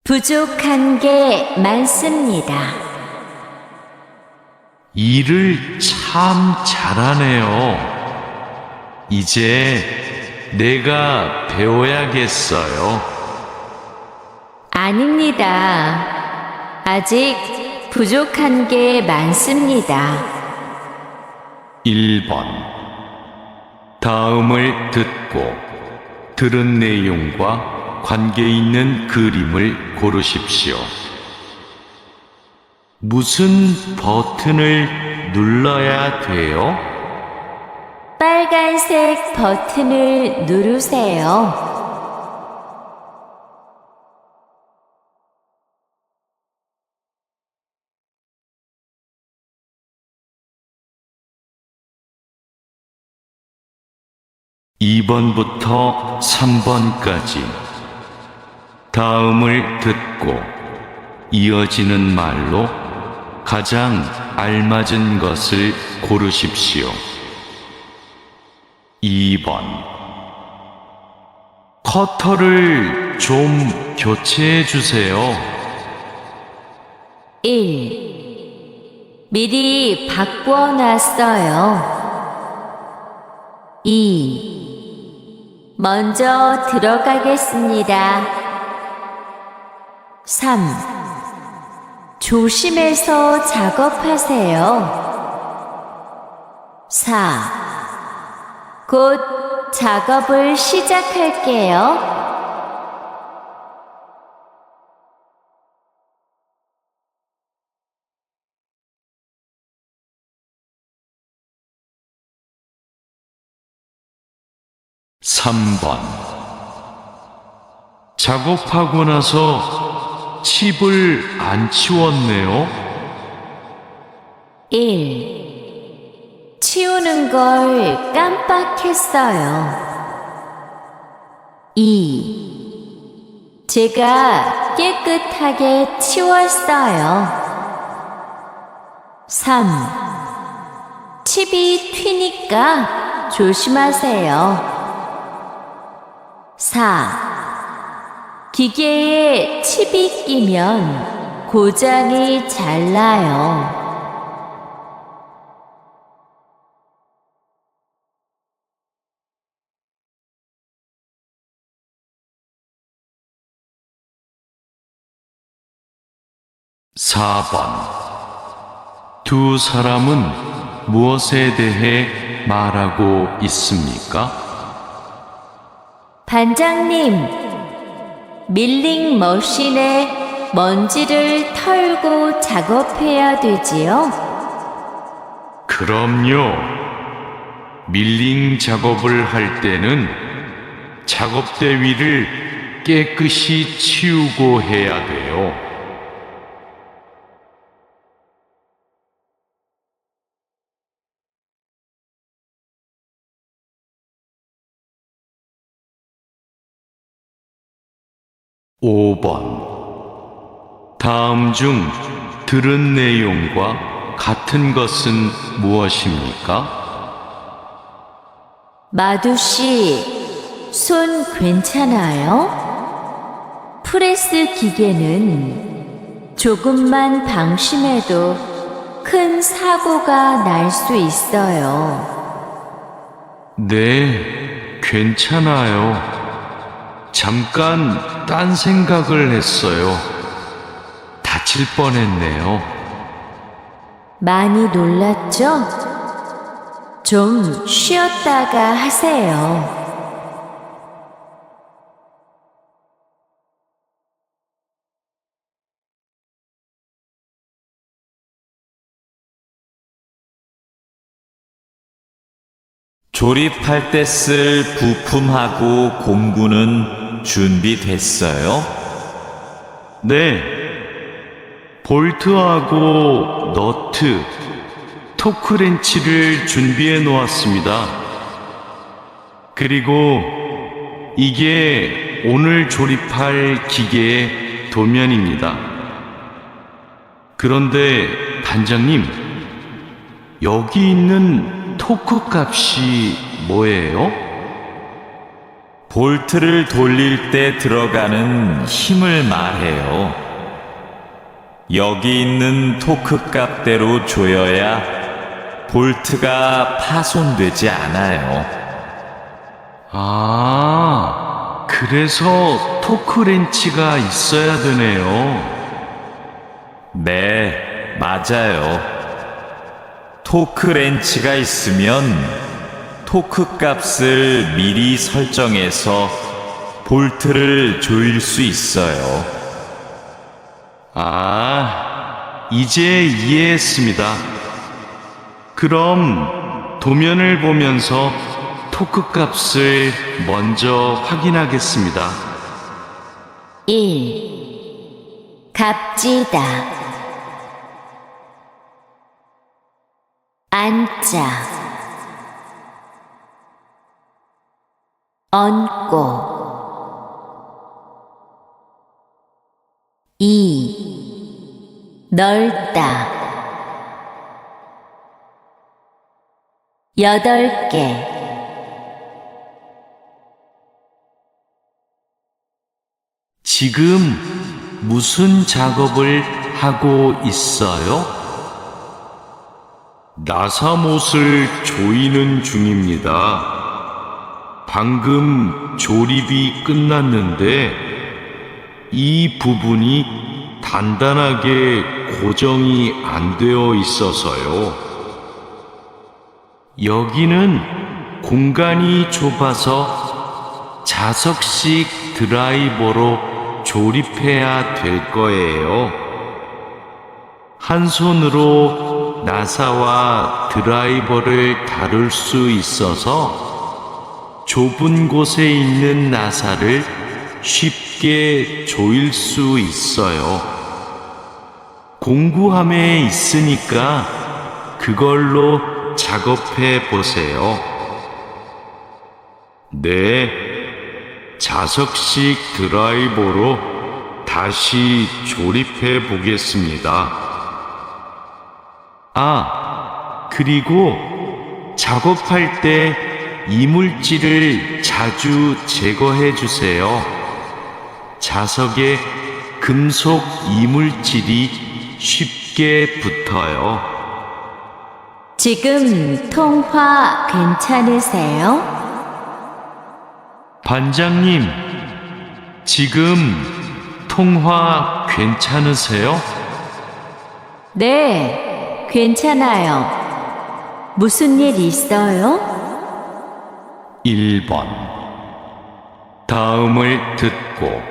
부족한 게 많습니다. 일을 참 잘하네요. 이제 내가 배워야겠어요. 아닙니다. 아직 부족한 게 많습니다. 1번. 다음을 듣고 들은 내용과 관계 있는 그림을 고르십시오. 무슨 버튼을 눌러야 돼요? 빨간색 버튼을 누르세요. 2번부터 3번까지 다음을 듣고 이어지는 말로 가장 알맞은 것을 고르십시오. 2번. 커터를 좀 교체해 주세요. 1. 미리 바꾸어 놨어요. 2. 먼저 들어가겠습니다. 3. 조심해서 작업하세요. 4. 곧 작업을 시작할게요. (3번) 작업하고 나서 칩을 안 치웠네요. 1. 치우는 걸 깜빡했어요. 2. 제가 깨끗하게 치웠어요. 3. 칩이 튀니까 조심하세요. 4. 기계에 칩이 끼면 고장이 잘 나요. (4번) 두 사람은 무엇에 대해 말하고 있습니까? 반장님, 밀링 머신에 먼지를 털고 작업해야 되지요? 그럼요. 밀링 작업을 할 때는 작업대 위를 깨끗이 치우고 해야 돼요. (5번) 다음 중 들은 내용과 같은 것은 무엇입니까? 마두씨, 손 괜찮아요? 프레스 기계는 조금만 방심해도 큰 사고가 날 수 있어요. 네, 괜찮아요. 잠깐 딴 생각을 했어요. 다칠 뻔했네요. 많이 놀랐죠? 좀 쉬었다가 하세요. 조립할 때 쓸 부품하고 공구는 준비됐어요? 네, 볼트하고 너트, 토크렌치를 준비해 놓았습니다. 그리고 이게 오늘 조립할 기계의 도면입니다. 그런데 반장님, 여기 있는 토크 값이 뭐예요? 볼트를 돌릴 때 들어가는 힘을 말해요. 여기 있는 토크 값대로 조여야 볼트가 파손되지 않아요. 아, 그래서 토크렌치가 있어야 되네요. 네, 맞아요. 토크 렌치가 있으면 토크 값을 미리 설정해서 볼트를 조일 수 있어요. 아, 이제 이해했습니다. 그럼 도면을 보면서 토크 값을 먼저 확인하겠습니다. 1. 값지다. 앉자. 얹고. 2. 넓다. 8개. 지금 무슨 작업을 하고 있어요? 나사못을 조이는 중입니다. 방금 조립이 끝났는데 이 부분이 단단하게 고정이 안 되어 있어서요. 여기는 공간이 좁아서 자석식 드라이버로 조립해야 될 거예요. 한 손으로 나사와 드라이버를 다룰 수 있어서 좁은 곳에 있는 나사를 쉽게 조일 수 있어요. 공구함에 있으니까 그걸로 작업해 보세요. 네, 자석식 드라이버로 다시 조립해 보겠습니다. 아, 그리고 작업할 때 이물질을 자주 제거해 주세요. 자석에 금속 이물질이 쉽게 붙어요. 지금 통화 괜찮으세요? 반장님, 지금 통화 괜찮으세요? 네, 괜찮아요. 무슨 일 있어요? 1번. 다음을 듣고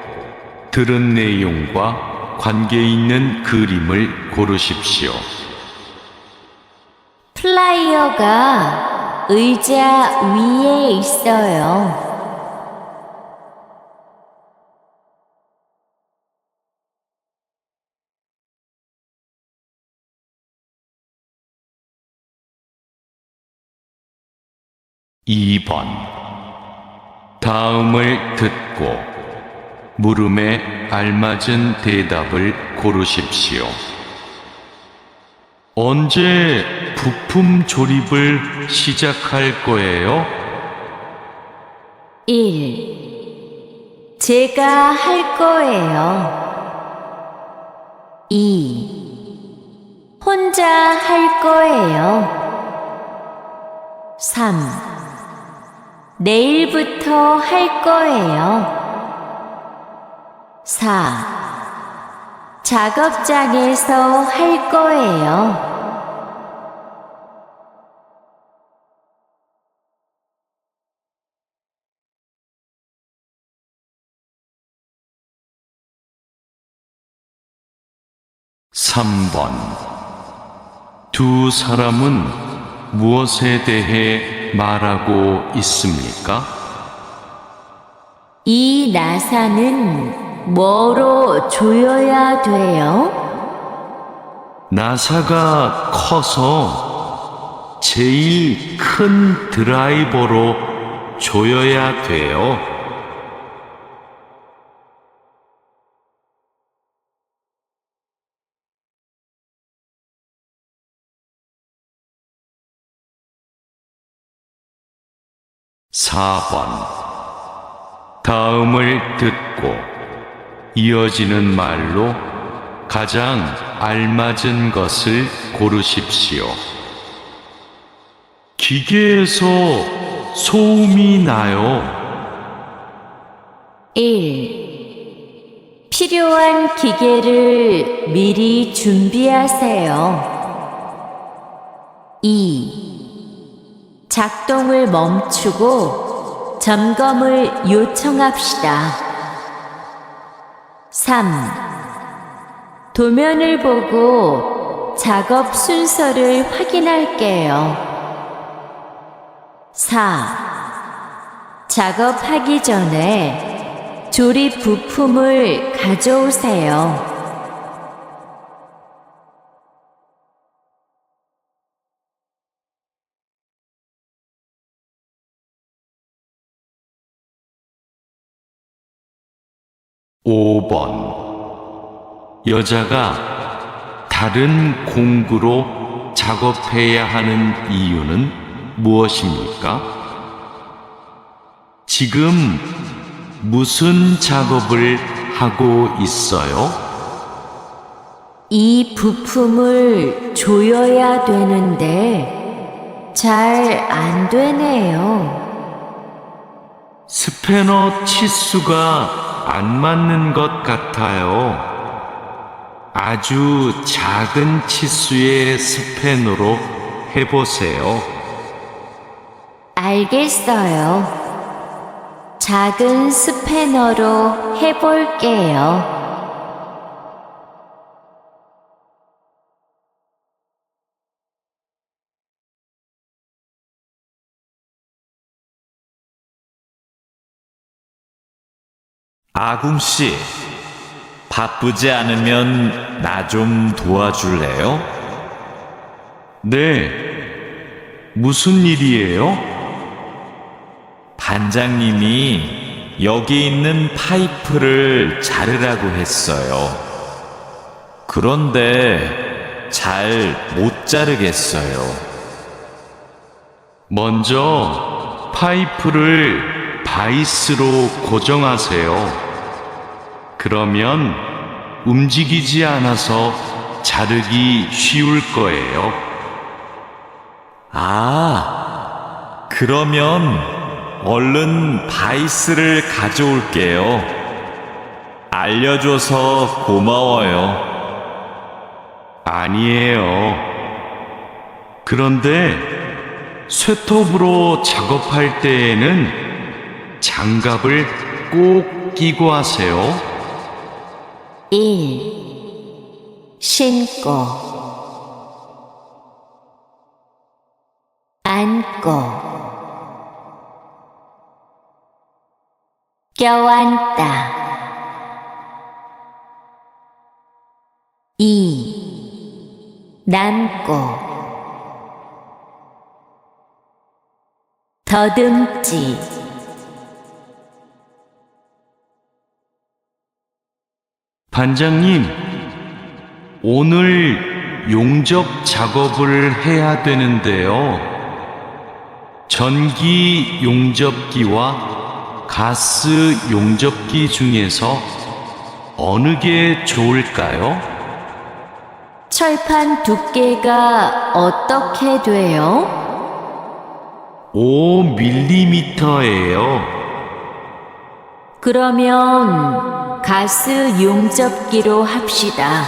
들은 내용과 관계 있는 그림을 고르십시오. 플라이어가 의자 위에 있어요. 2번. 다음을 듣고 물음에 알맞은 대답을 고르십시오. 언제 부품 조립을 시작할 거예요? 1. 제가 할 거예요. 2. 혼자 할 거예요. 3. 내일부터 할 거예요. 4. 작업장에서 할 거예요. 3번. 두 사람은 무엇에 대해 말하고 있습니까? 이 나사는 뭐로 조여야 돼요? 나사가 커서 제일 큰 드라이버로 조여야 돼요. 4번. 다음을 듣고 이어지는 말로 가장 알맞은 것을 고르십시오. 기계에서 소음이 나요. 1. 필요한 기계를 미리 준비하세요. 2. 작동을 멈추고 점검을 요청합시다. 3. 도면을 보고 작업 순서를 확인할게요. 4. 작업하기 전에 조립 부품을 가져오세요. 5번. 여자가 다른 공구로 작업해야 하는 이유는 무엇입니까? 지금 무슨 작업을 하고 있어요? 이 부품을 조여야 되는데 잘 안 되네요. 스패너 치수가 안 맞는 것 같아요. 아주 작은 치수의 스패너로 해보세요. 알겠어요. 작은 스패너로 해볼게요. '아궁씨, 바쁘지 않으면 나 좀 도와줄래요?' 네, 무슨 일이에요? 반장님이 여기 있는 파이프를 자르라고 했어요. 그런데 잘 못 자르겠어요. 먼저 파이프를 바이스로 고정하세요. 그러면 움직이지 않아서 자르기 쉬울 거예요. 그러면 얼른 바이스를 가져올게요. 알려줘서 고마워요. 아니에요. 그런데 쇠톱으로 작업할 때에는 장갑을 꼭 끼고 하세요. 1. 신고 앉고 껴앉다. 2. 남고 더듬지. 반장님, 오늘 용접 작업을 해야 되는데요. 전기 용접기와 가스 용접기 중에서 어느 게 좋을까요? 철판 두께가 어떻게 돼요? 5mm예요. 그러면 가스 용접기로 합시다.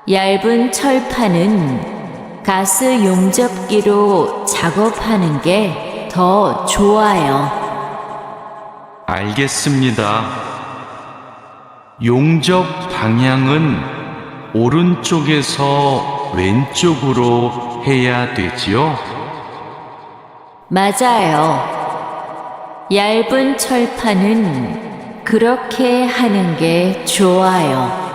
얇은 철판은 가스 용접기로 작업하는 게 더 좋아요. 알겠습니다. 용접 방향은 오른쪽에서 왼쪽으로 해야 되지요? 맞아요. 얇은 철판은 그렇게 하는 게 좋아요.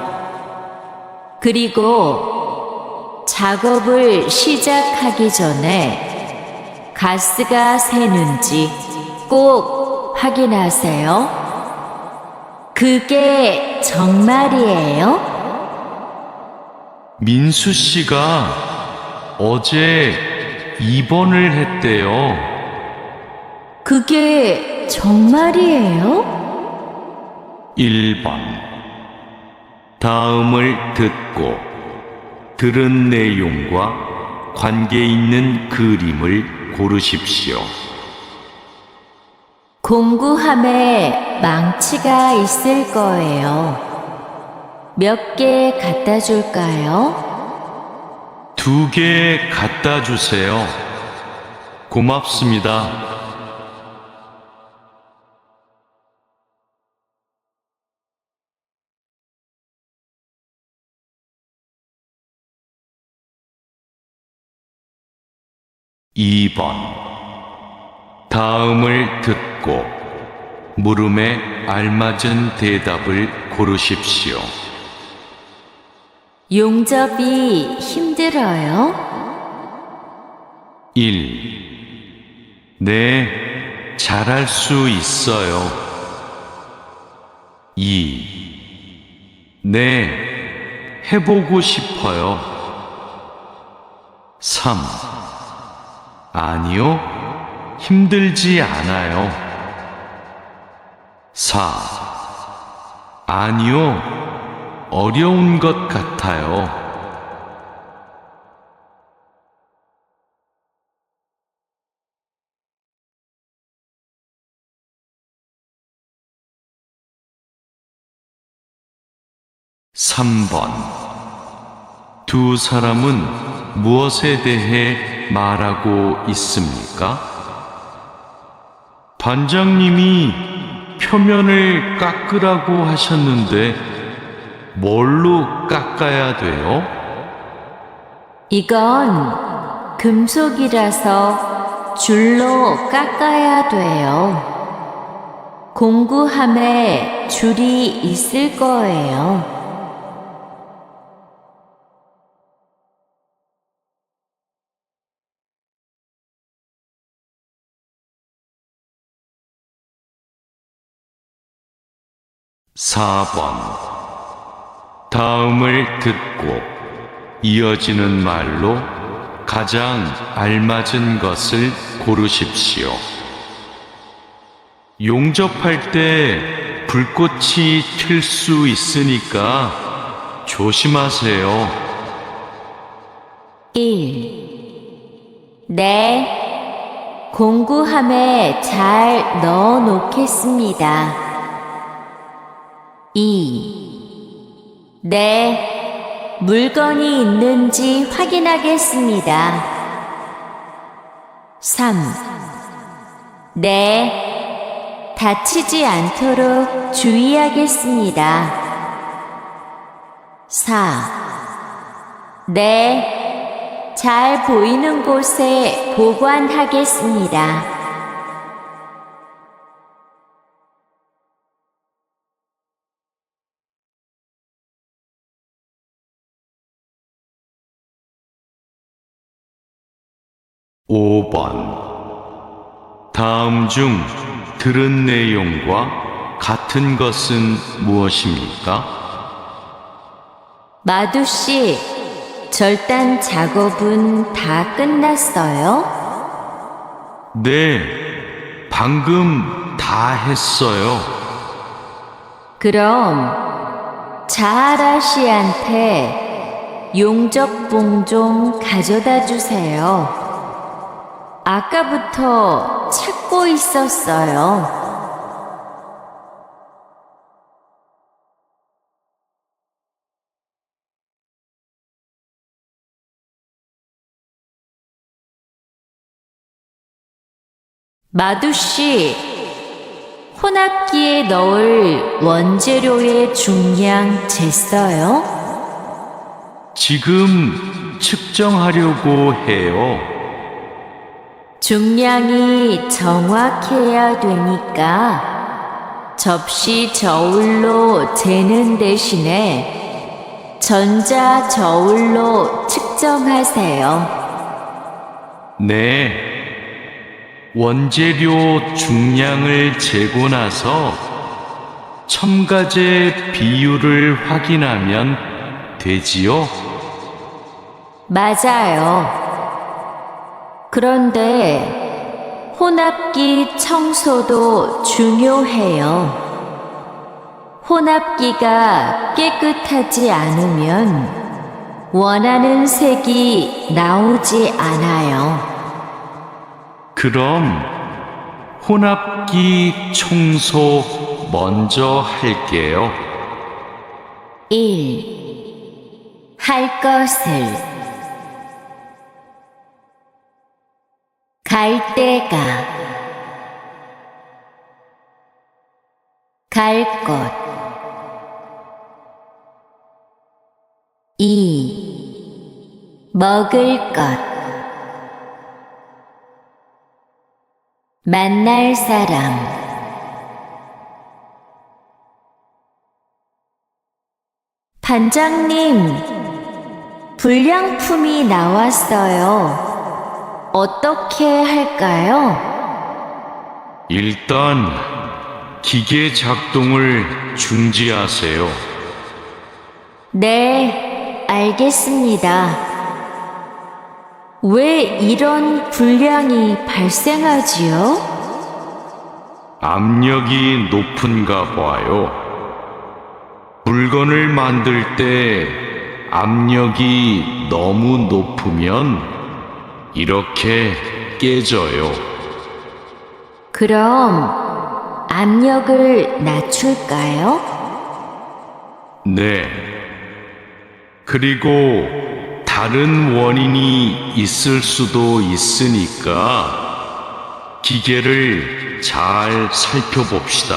그리고 작업을 시작하기 전에 가스가 새는지 꼭 확인하세요. 그게 정말이에요? 민수 씨가 어제 입원을 했대요. 그게 정말이에요? 1번. 다음을 듣고 들은 내용과 관계 있는 그림을 고르십시오. 공구함에 망치가 있을 거예요. 몇 개 갖다 줄까요? 2개 갖다 주세요. 고맙습니다. (2번) 다음을 듣고 물음에 알맞은 대답을 고르십시오. 용접이 힘들어요? 1. 네, 잘할 수 있어요. 2. 네, 해보고 싶어요. 3. 아니요, 힘들지 않아요. 4. 아니요, 어려운 것 같아요. 3번. 두 사람은 무엇에 대해 말하고 있습니까? 반장님이 표면을 깎으라고 하셨는데 뭘로 깎아야 돼요? 이건 금속이라서 줄로 깎아야 돼요. 공구함에 줄이 있을 거예요. 4번. 다음을 듣고 이어지는 말로 가장 알맞은 것을 고르십시오. 용접할 때 불꽃이 튈 수 있으니까 조심하세요. 1. 네, 공구함에 잘 넣어 놓겠습니다. 2. 네, 물건이 있는지 확인하겠습니다. 3. 네, 다치지 않도록 주의하겠습니다. 4. 네, 잘 보이는 곳에 보관하겠습니다. 5번. 다음 중 들은 내용과 같은 것은 무엇입니까? 마두 씨, 절단 작업은 다 끝났어요? 네, 방금 다 했어요. 그럼 자하라 씨한테 용접봉 좀 가져다 주세요. 아까부터 찾고 있었어요. 마두 씨, 혼합기에 넣을 원재료의 중량 쟀어요? 지금 측정하려고 해요. 중량이 정확해야 되니까 접시 저울로 재는 대신에 전자 저울로 측정하세요. 네. 원재료 중량을 재고 나서 첨가제 비율을 확인하면 되지요? 맞아요. 그런데 혼합기 청소도 중요해요. 혼합기가 깨끗하지 않으면 원하는 색이 나오지 않아요. 그럼 혼합기 청소 먼저 할게요. 1. 할 것을 갈 데가 갈 것 2. 먹을 것 만날 사람 반장님, 불량품이 나왔어요. 어떻게 할까요? 일단 기계 작동을 중지하세요. 네, 알겠습니다. 왜 이런 불량이 발생하지요? 압력이 높은가 봐요. 물건을 만들 때 압력이 너무 높으면 이렇게 깨져요. 그럼 압력을 낮출까요? 네. 그리고 다른 원인이 있을 수도 있으니까 기계를 잘 살펴봅시다.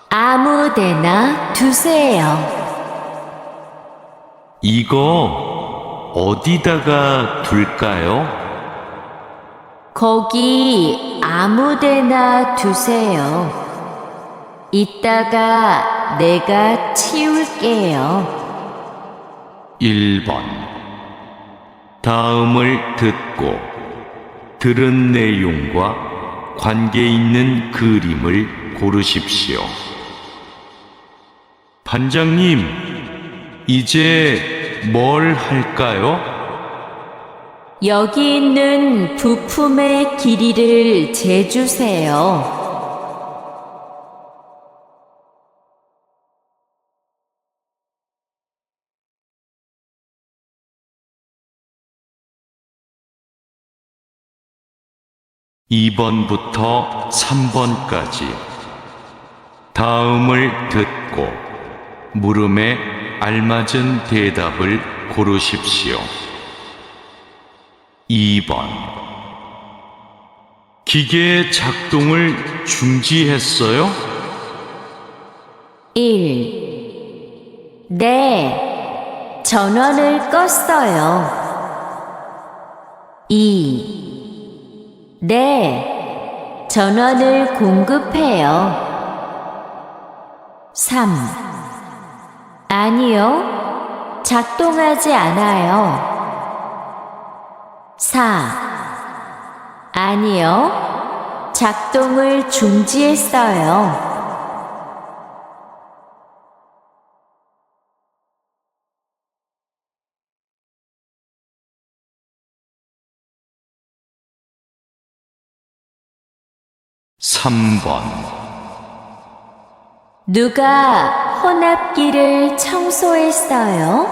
아무데나 두세요. 이거 어디다가 둘까요? 거기 아무데나 두세요. 이따가 내가 치울게요. 1번. 다음을 듣고 들은 내용과 관계 있는 그림을 고르십시오. 반장님, 이제 뭘 할까요? 여기 있는 부품의 길이를 재주세요. 2번부터 3번까지 다음을 듣고 물음에 알맞은 대답을 고르십시오. 2번. 기계의 작동을 중지했어요? 1. 네, 전원을 껐어요. 2. 네, 전원을 공급해요. 3. 아니요, 작동하지 않아요. 4. 아니요, 작동을 중지했어요. 3번. 누가 혼합기를 청소했어요?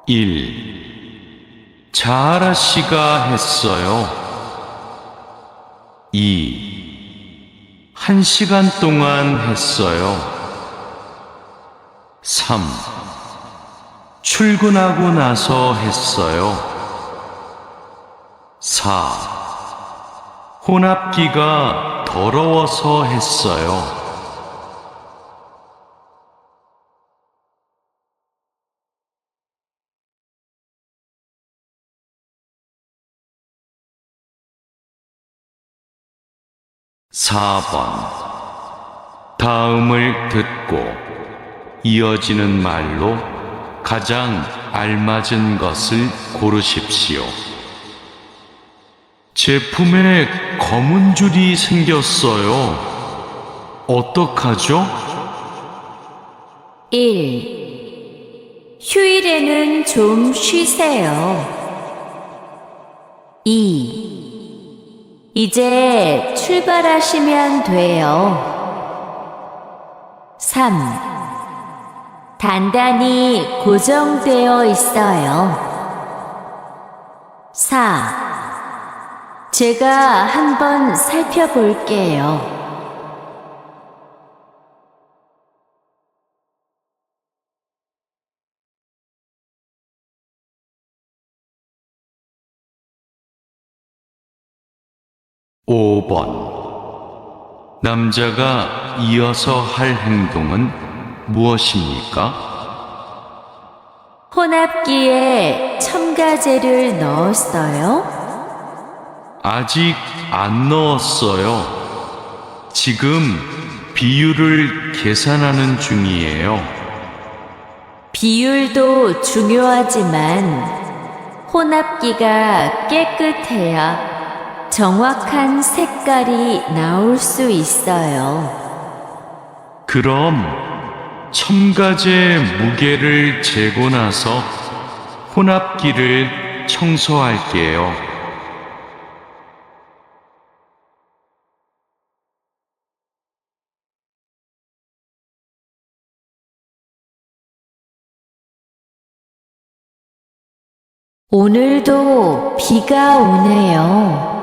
1. 자하라 씨가 했어요. 2. 1시간 동안 했어요. 3. 출근하고 나서 했어요. 4. 혼합기가 더러워서 했어요. 4번. 다음을 듣고 이어지는 말로 가장 알맞은 것을 고르십시오. 제품에 검은 줄이 생겼어요. 어떡하죠? 1. 휴일에는 좀 쉬세요. 2. 이제 출발하시면 돼요. 3. 단단히 고정되어 있어요. 4. 제가 한번 살펴볼게요. 5번. 남자가 이어서 할 행동은 무엇입니까? 혼합기에 첨가제를 넣었어요. 아직 안 넣었어요. 지금 비율을 계산하는 중이에요. 비율도 중요하지만 혼합기가 깨끗해야 정확한 색깔이 나올 수 있어요. 그럼 첨가제 무게를 재고 나서 혼합기를 청소할게요. 오늘도 비가 오네요.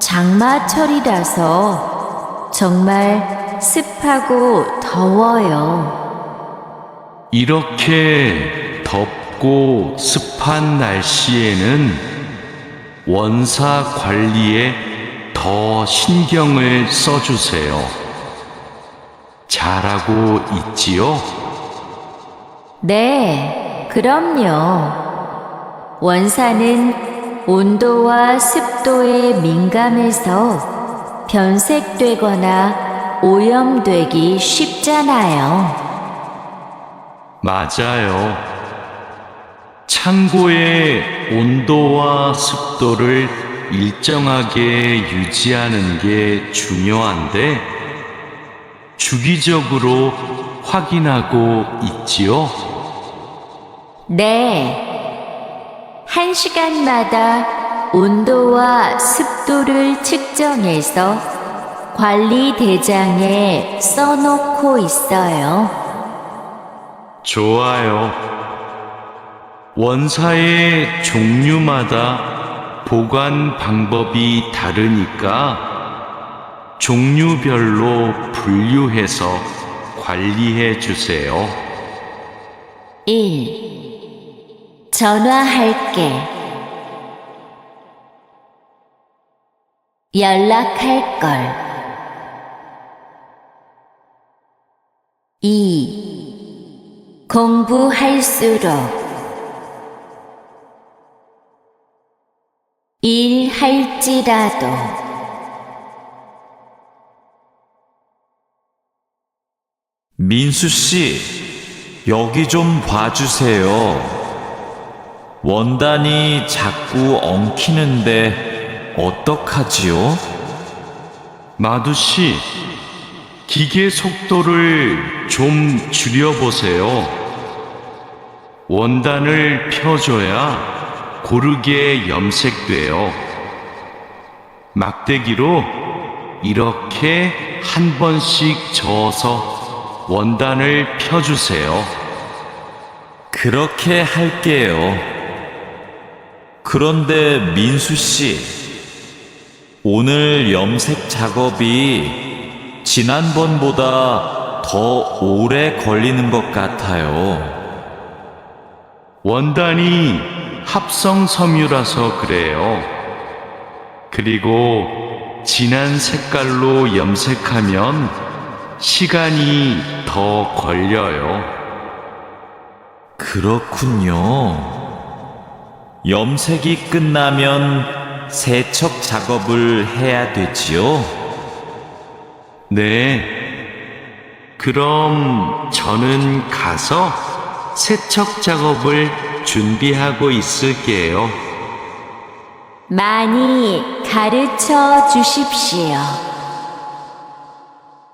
장마철이라서 정말 습하고 더워요. 이렇게 덥고 습한 날씨에는 원사 관리에 더 신경을 써주세요. 잘하고 있지요? 네, 그럼요. 원사는 온도와 습도에 민감해서 변색되거나 오염되기 쉽잖아요. 맞아요. 창고의 온도와 습도를 일정하게 유지하는 게 중요한데 주기적으로 확인하고 있지요? 네. 1시간마다 온도와 습도를 측정해서 관리 대장에 써놓고 있어요. 좋아요. 원사의 종류마다 보관 방법이 다르니까 종류별로 분류해서 관리해 주세요. 1. 전화할게. 연락할 걸. 2. 공부할수록. 일할지라도. 민수 씨, 여기 좀 봐주세요. 원단이 자꾸 엉키는데 어떡하지요? 마두씨, 기계 속도를 좀 줄여보세요. 원단을 펴줘야 고르게 염색돼요. 막대기로 이렇게 한 번씩 저어서 원단을 펴주세요. 그렇게 할게요. 그런데 민수 씨, 오늘 염색 작업이 지난번보다 더 오래 걸리는 것 같아요. 원단이 합성 섬유라서 그래요. 그리고 진한 색깔로 염색하면 시간이 더 걸려요. 그렇군요. 염색이 끝나면 세척 작업을 해야 되지요? 네. 그럼 저는 가서 세척 작업을 준비하고 있을게요. 많이 가르쳐 주십시오.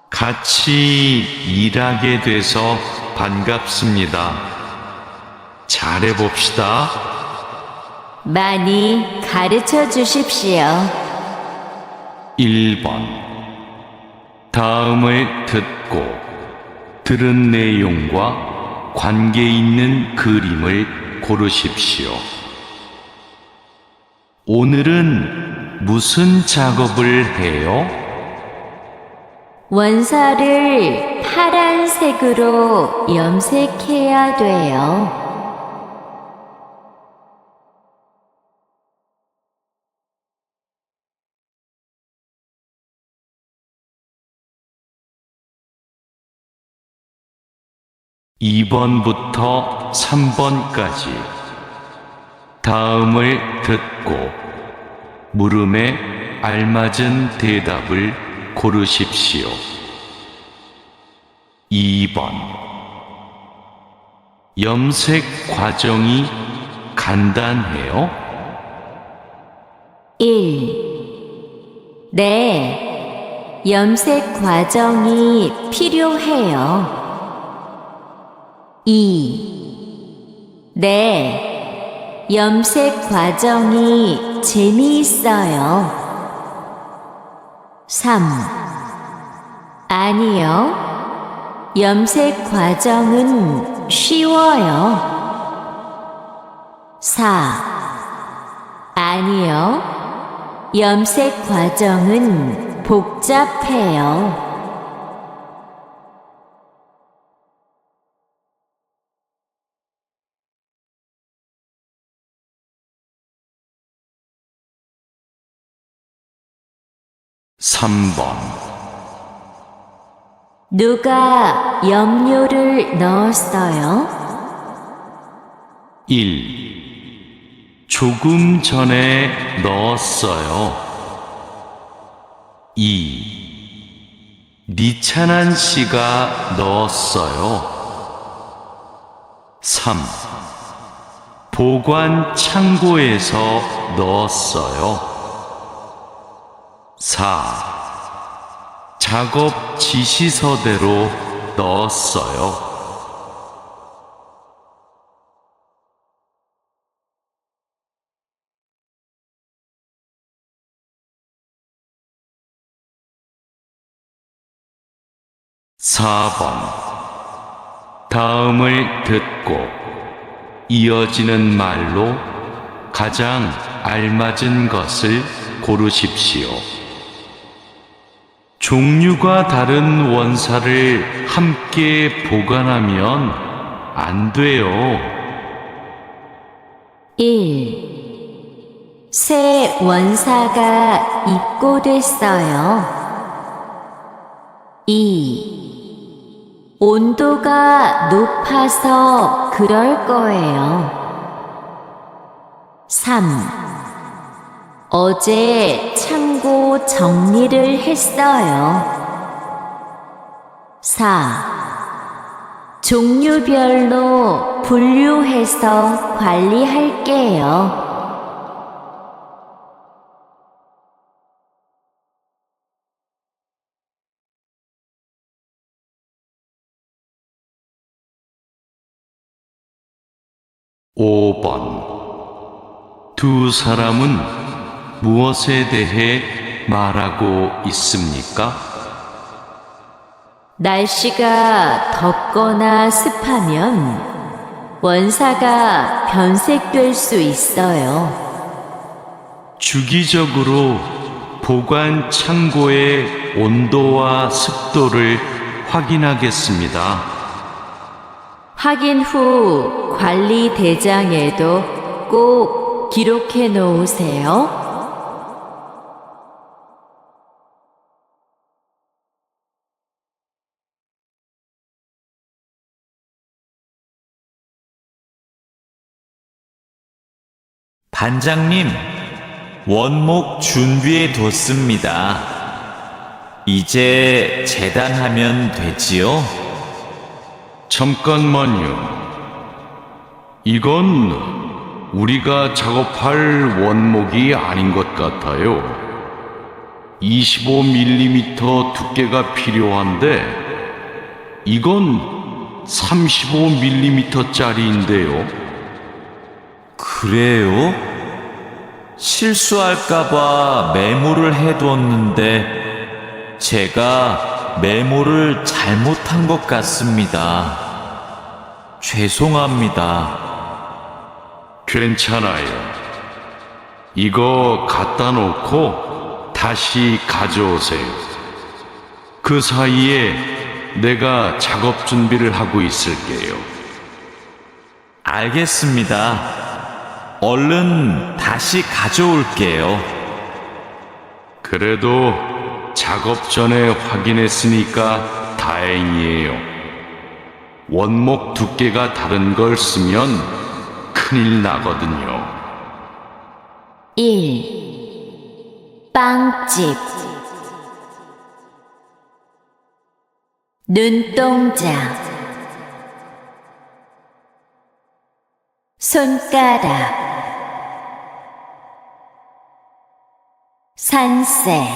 같이 일하게 돼서 반갑습니다. 잘해봅시다. 많이 가르쳐 주십시오. 1번. 다음을 듣고 들은 내용과 관계 있는 그림을 고르십시오. 오늘은 무슨 작업을 해요? 원사를 파란색으로 염색해야 돼요. 2번부터 3번까지 다음을 듣고 물음에 알맞은 대답을 고르십시오. 2번. 염색 과정이 간단해요? 1. 네, 염색 과정이 필요해요. 2. 네, 염색 과정이 재미있어요. 3. 아니요, 염색 과정은 쉬워요. 4. 아니요, 염색 과정은 복잡해요. 3번. 누가 염료를 넣었어요? 1. 조금 전에 넣었어요. 2. 니찬한 씨가 넣었어요. 3. 보관 창고에서 넣었어요. 4. 작업 지시서대로 넣었어요. 4번. 다음을 듣고 이어지는 말로 가장 알맞은 것을 고르십시오. 종류가 다른 원사를 함께 보관하면 안 돼요. 1. 새 원사가 입고됐어요. 2. 온도가 높아서 그럴 거예요. 3. 어제 창고 정리를 했어요. 4. 종류별로 분류해서 관리할게요. 5번. 두 사람은 무엇에 대해 말하고 있습니까? 날씨가 덥거나 습하면 원사가 변색될 수 있어요. 주기적으로 보관 창고의 온도와 습도를 확인하겠습니다. 확인 후 관리 대장에도 꼭 기록해 놓으세요. '반장님, 원목 준비해 뒀습니다. 이제 재단하면 되지요?' 잠깐만요. 이건 우리가 작업할 원목이 아닌 것 같아요. 25mm 두께가 필요한데 이건 35mm짜리인데요. 그래요? 실수할까봐 메모를 해두었는데 제가 메모를 잘못한 것 같습니다. 죄송합니다. 괜찮아요. 이거 갖다 놓고 다시 가져오세요. 그 사이에 내가 작업 준비를 하고 있을게요. 알겠습니다. 얼른 다시 가져올게요. 그래도 작업 전에 확인했으니까 다행이에요. 원목 두께가 다른 걸 쓰면 큰일 나거든요. 1. 빵집 눈동자 손가락 산새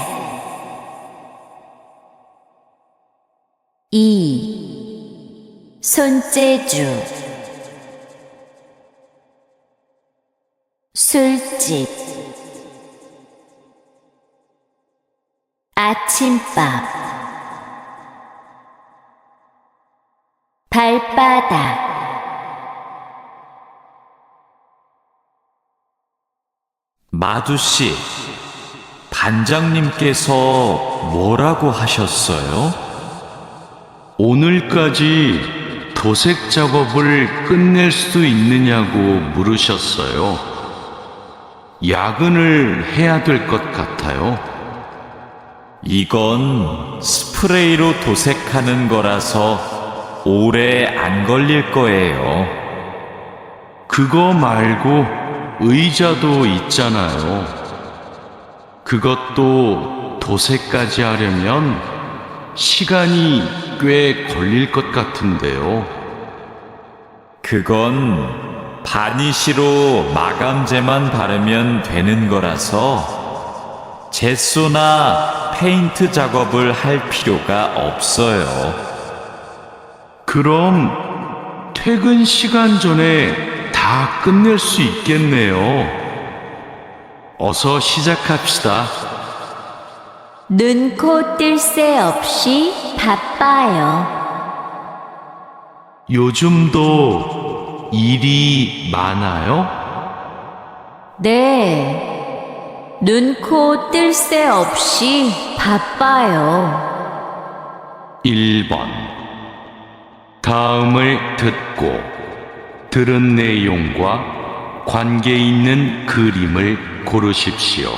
2. 손재주 술집 아침밥 발바닥 마두씨, 반장님께서 뭐라고 하셨어요? 오늘까지 도색 작업을 끝낼 수 있느냐고 물으셨어요. 야근을 해야 될 것 같아요. 이건 스프레이로 도색하는 거라서 오래 안 걸릴 거예요. 그거 말고 의자도 있잖아요. 그것도 도색까지 하려면 시간이 꽤 걸릴 것 같은데요. 그건 바니쉬로 마감제만 바르면 되는 거라서 젯소나 페인트 작업을 할 필요가 없어요. 그럼 퇴근 시간 전에 다 끝낼 수 있겠네요. 어서 시작합시다. 눈코 뜰 새 없이 바빠요. 요즘도 일이 많아요? 네, 눈코 뜰 새 없이 바빠요. 1번. 다음을 듣고 들은 내용과 관계 있는 그림을 고르십시오.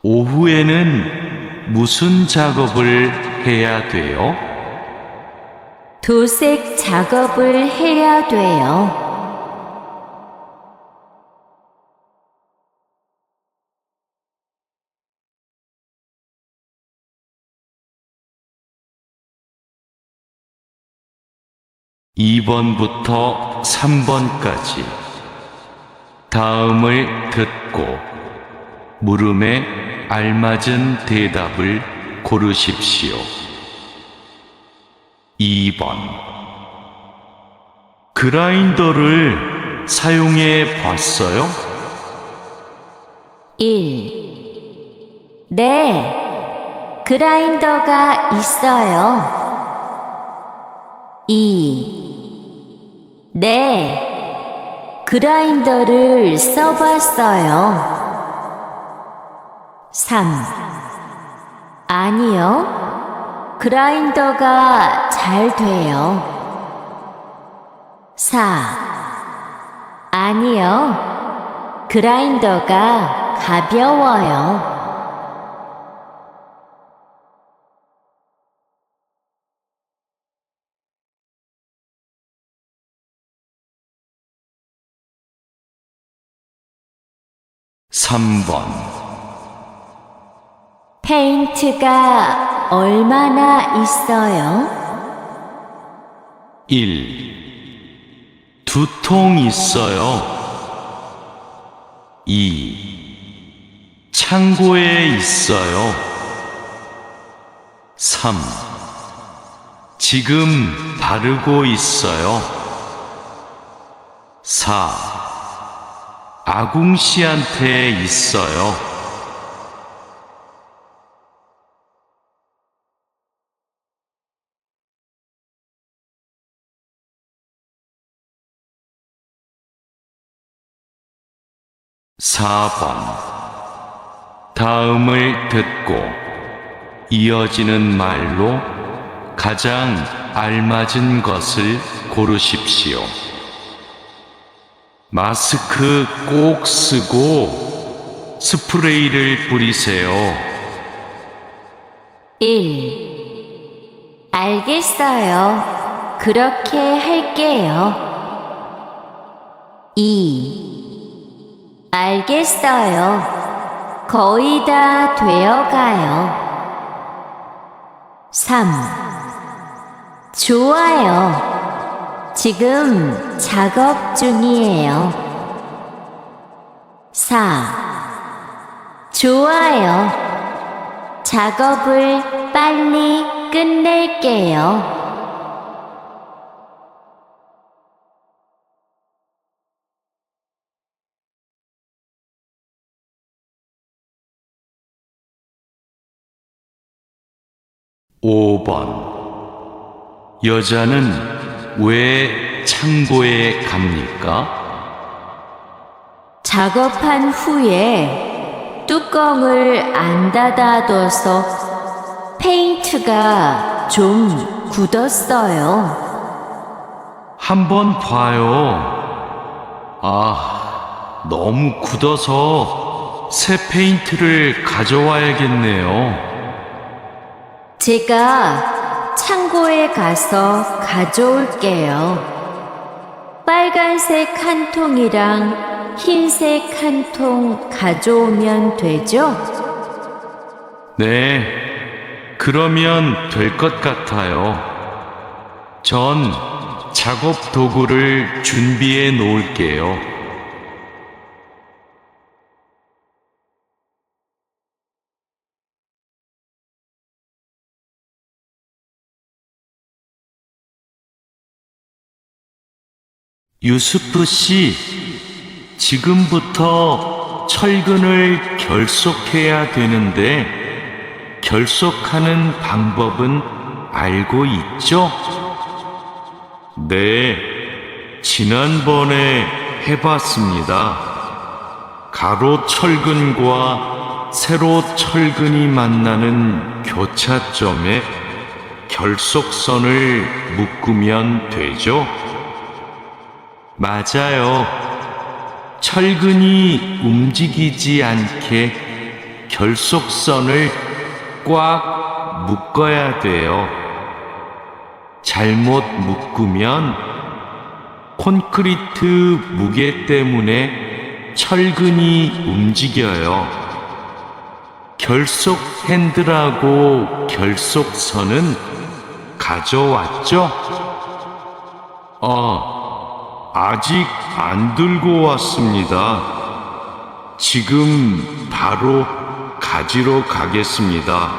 오후에는 무슨 작업을 해야 돼요? 도색 작업을 해야 돼요. 2번부터 3번까지 다음을 듣고 물음에 알맞은 대답을 고르십시오. 2번. 그라인더를 사용해 봤어요? 1. 네, 그라인더가 있어요. 2. 네, 그라인더를 써봤어요. 3. 아니요, 그라인더가 잘 돼요. 4. 아니요, 그라인더가 가벼워요. 3번. 페인트가 얼마나 있어요? 1. 2통 있어요. 2. 창고에 있어요. 3. 지금 바르고 있어요. 4. 아궁 씨한테 있어요. 4번 다음을 듣고 이어지는 말로 가장 알맞은 것을 고르십시오. 마스크 꼭 쓰고 스프레이를 뿌리세요. 1. 알겠어요. 그렇게 할게요. 2. 알겠어요. 거의 다 되어가요. 3. 좋아요. 지금 작업 중이에요. 4. 좋아요. 작업을 빨리 끝낼게요. (5번) 여자는 왜 창고에 갑니까? 작업한 후에 뚜껑을 안 닫아둬서 페인트가 좀 굳었어요. 한번 봐요. 너무 굳어서 새 페인트를 가져와야겠네요. 제가 창고에 가서 가져올게요. 빨간색 한 통이랑 흰색 한 통 가져오면 되죠? 네, 그러면 될 것 같아요. 전 작업 도구를 준비해 놓을게요. 유스프 씨, 지금부터 철근을 결속해야 되는데 결속하는 방법은 알고 있죠? 네, 지난번에 해봤습니다. 가로 철근과 세로 철근이 만나는 교차점에 결속선을 묶으면 되죠? 맞아요. 철근이 움직이지 않게 결속선을 꽉 묶어야 돼요. 잘못 묶으면 콘크리트 무게 때문에 철근이 움직여요. 결속 핸들하고 결속선은 가져왔죠? 아직 안 들고 왔습니다. 지금 바로 가지러 가겠습니다.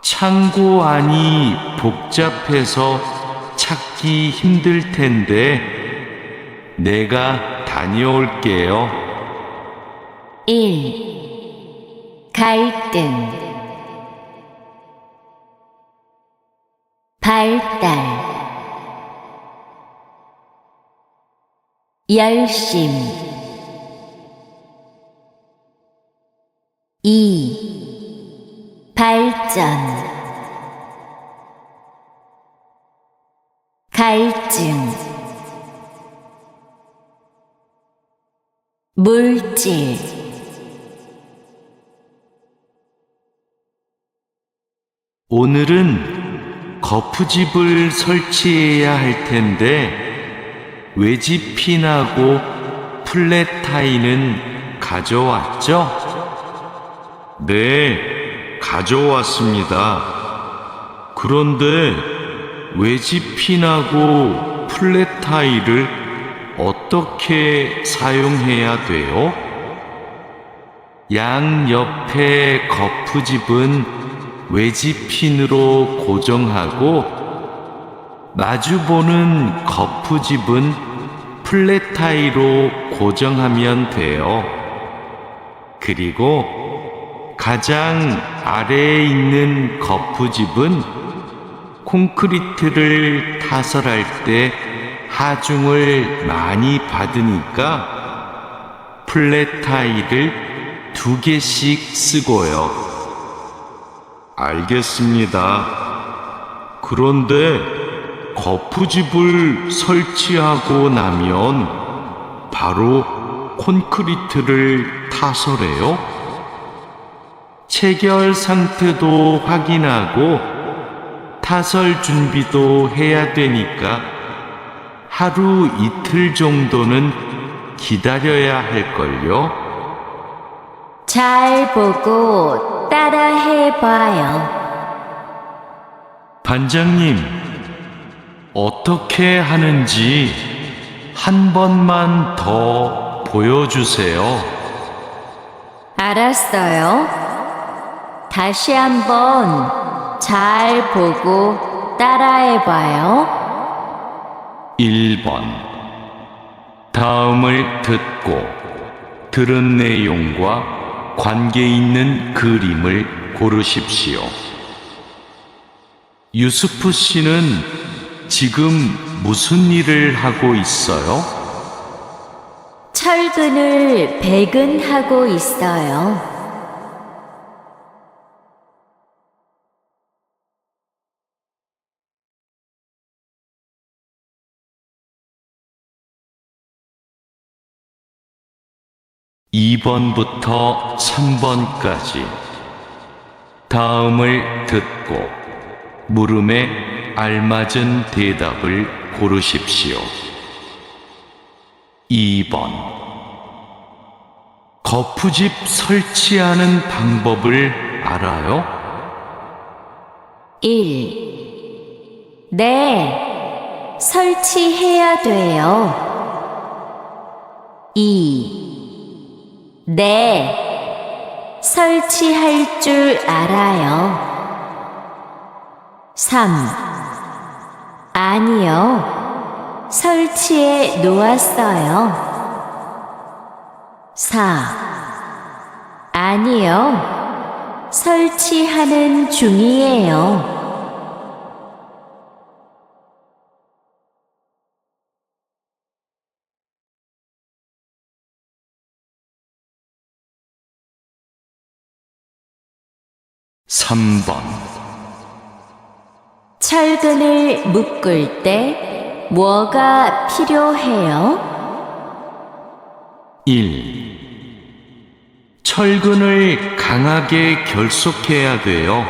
창고 안이 복잡해서 찾기 힘들 텐데 내가 다녀올게요. 1. 갈등 발달 열심 2. 발전 갈증 물질 오늘은 거푸집을 설치해야 할 텐데 외집핀하고 플랫타이는 가져왔죠? 네, 가져왔습니다. 그런데 외집핀하고 플랫타이를 어떻게 사용해야 돼요? 양옆에 거푸집은 외집핀으로 고정하고 마주보는 거푸집은 플랫타이로 고정하면 돼요. 그리고 가장 아래에 있는 거푸집은 콘크리트를 타설할 때 하중을 많이 받으니까 플랫 타일을 2개씩 쓰고요. 알겠습니다. 그런데 거푸집을 설치하고 나면 바로 콘크리트를 타설해요? 체결 상태도 확인하고 타설 준비도 해야 되니까 하루 이틀 정도는 기다려야 할걸요? 잘 보고 따라해봐요. 반장님, 어떻게 하는지 한 번만 더 보여주세요. 알았어요. 다시 한번 잘 보고 따라해봐요. 1번. 다음을 듣고 들은 내용과 관계 있는 그림을 고르십시오. 유스프 씨는 지금 무슨 일을 하고 있어요? 철근을 배근하고 있어요. 2번부터 3번까지 다음을 듣고 물음에 알맞은 대답을 고르십시오. 2번. 거푸집 설치하는 방법을 알아요? 1. 네, 설치해야 돼요. 2. 네, 설치할 줄 알아요. 3. 아니요, 설치해 놓았어요. 4. 아니요, 설치하는 중이에요. 3번. 철근을 묶을 때 뭐가 필요해요? 1. 철근을 강하게 결속해야 돼요.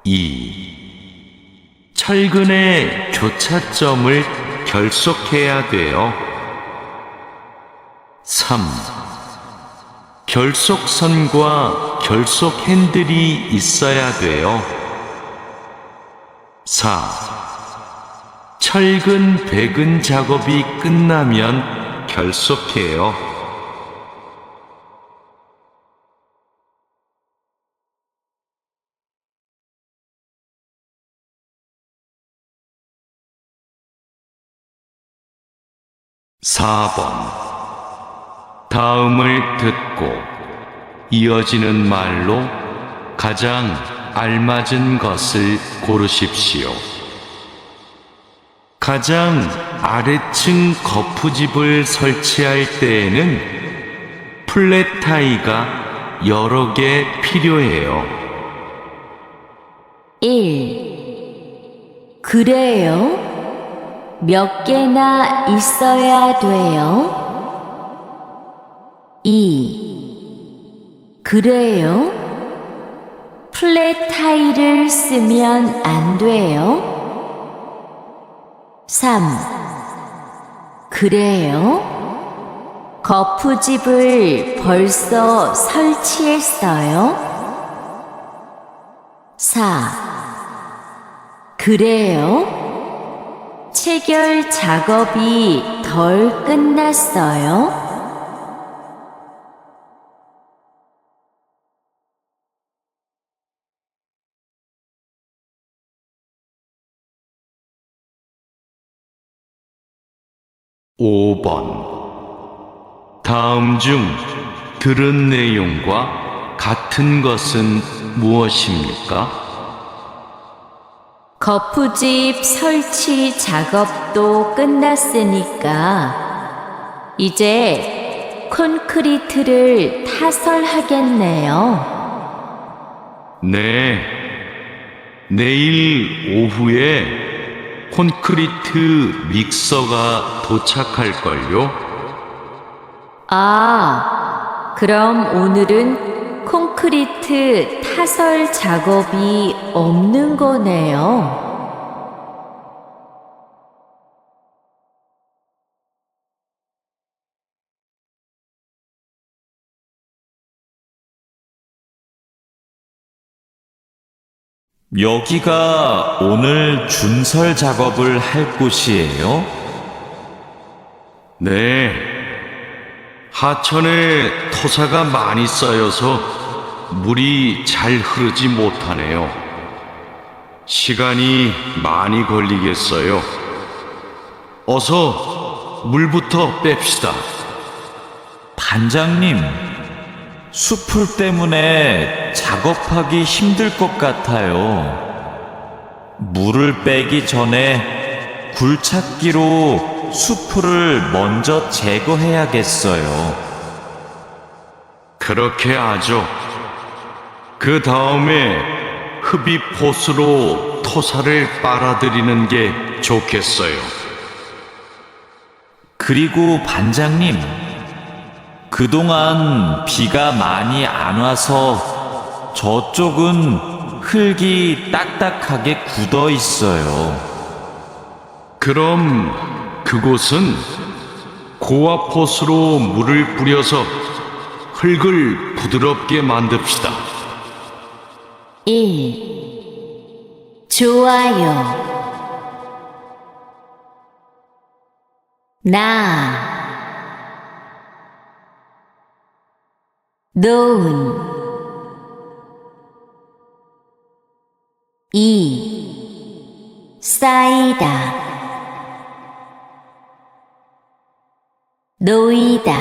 2. 철근의 교차점을 결속해야 돼요. 3. 결속선과 결속 핸들이 있어야 돼요. 4. 철근 배근 작업이 끝나면 결속해요. (4번) 다음을 듣고 이어지는 말로 가장 알맞은 것을 고르십시오. 가장 아래층 거푸집을 설치할 때에는 플랫 타이가 여러 개 필요해요. 1. 그래요? 몇 개나 있어야 돼요? 2. 그래요? 플랫 타일을 쓰면 안 돼요? 3. 그래요? 거푸집을 벌써 설치했어요? 4. 그래요? 체결 작업이 덜 끝났어요? 5번. 다음 중 들은 내용과 같은 것은 무엇입니까? 거푸집 설치 작업도 끝났으니까 이제 콘크리트를 타설하겠네요. 네. 내일 오후에 콘크리트 믹서가 도착할걸요? 그럼 오늘은 콘크리트 타설 작업이 없는 거네요. 여기가 오늘 준설 작업을 할 곳이에요? 네. 하천에 토사가 많이 쌓여서 물이 잘 흐르지 못하네요. 시간이 많이 걸리겠어요. 어서 물부터 뺍시다. 반장님, 수풀 때문에 작업하기 힘들 것 같아요. 물을 빼기 전에 굴착기로 수풀을 먼저 제거해야겠어요. 그렇게 하죠. 그 다음에 흡입 호스로 토사를 빨아들이는 게 좋겠어요. 그리고 반장님, 그동안 비가 많이 안 와서 저쪽은 흙이 딱딱하게 굳어 있어요. 그럼 그곳은 고압 호스로 물을 뿌려서 흙을 부드럽게 만듭시다. 1. 좋아요. 노은. 2. 쌓이다. 놓이다.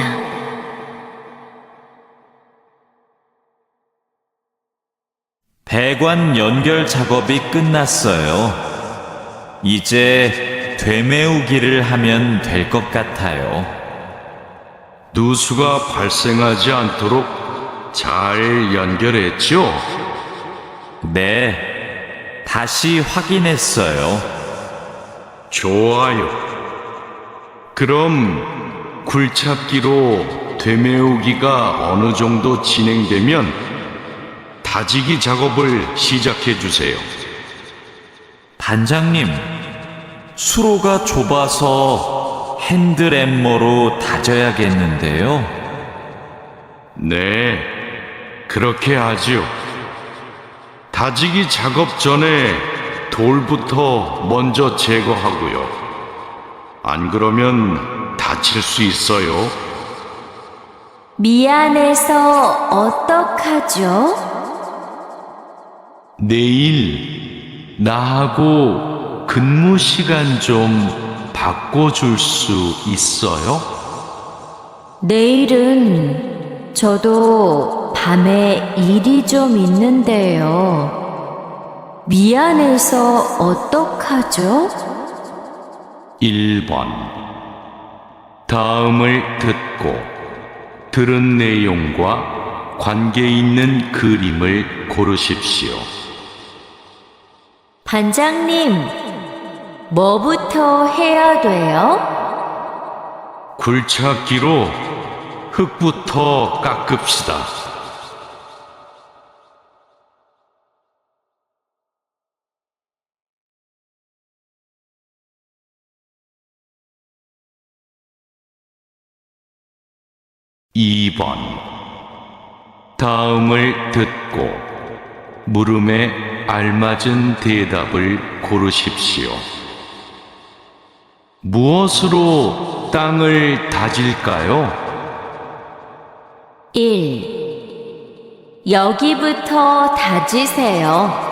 배관 연결 작업이 끝났어요. 이제 되메우기를 하면 될 것 같아요. 누수가 발생하지 않도록 잘 연결했죠? 네, 다시 확인했어요. 좋아요. 그럼 굴착기로 되메우기가 어느 정도 진행되면 다지기 작업을 시작해 주세요. 반장님, 수로가 좁아서 핸드램머로 다져야겠는데요. 네, 그렇게 하지요. 다지기 작업 전에 돌부터 먼저 제거하고요. 안 그러면 다칠 수 있어요. 미안해서 어떡하죠? 내일 나하고 근무 시간 좀 바꿔줄 수 있어요? 내일은 저도 밤에 일이 좀 있는데요. 미안해서 어떡하죠? 1번. 다음을 듣고 들은 내용과 관계 있는 그림을 고르십시오. 반장님, 뭐부터 해야 돼요? 굴착기로 흙부터 깎읍시다. 2번. 다음을 듣고 물음에 알맞은 대답을 고르십시오. 무엇으로 땅을 다질까요? 1. 여기부터 다지세요.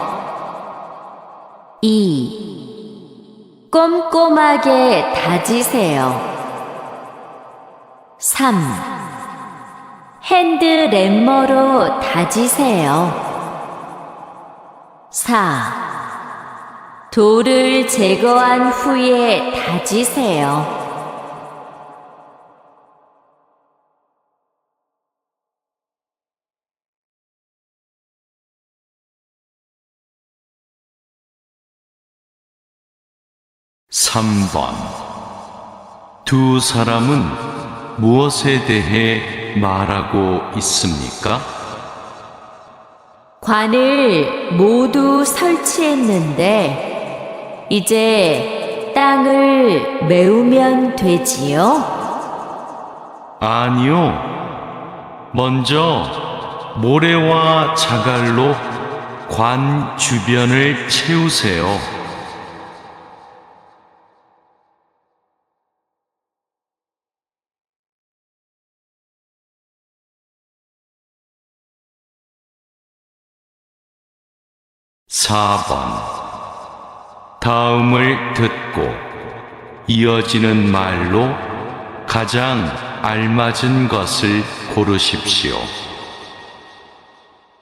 2. 꼼꼼하게 다지세요. 3. 핸드 램머로 다지세요. 4. 돌을 제거한 후에 다지세요. 3번. 두 사람은 무엇에 대해 말하고 있습니까? 관을 모두 설치했는데 이제 땅을 메우면 되지요? 아니요. 먼저 모래와 자갈로 관 주변을 채우세요. 4번. 다음을 듣고 이어지는 말로 가장 알맞은 것을 고르십시오.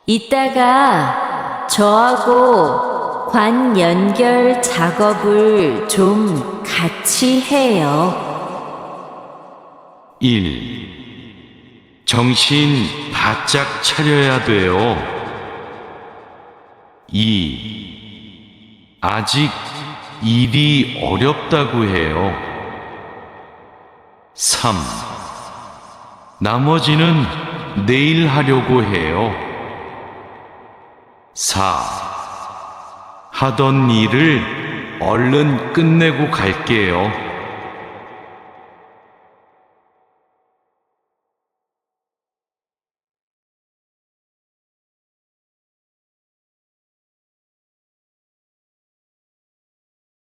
이따가 저하고 관 연결 작업을 좀 같이 해요. 1. 정신 바짝 차려야 돼요. 2. 아직 일이 어렵다고 해요. 3. 나머지는 내일 하려고 해요. 4. 하던 일을 얼른 끝내고 갈게요.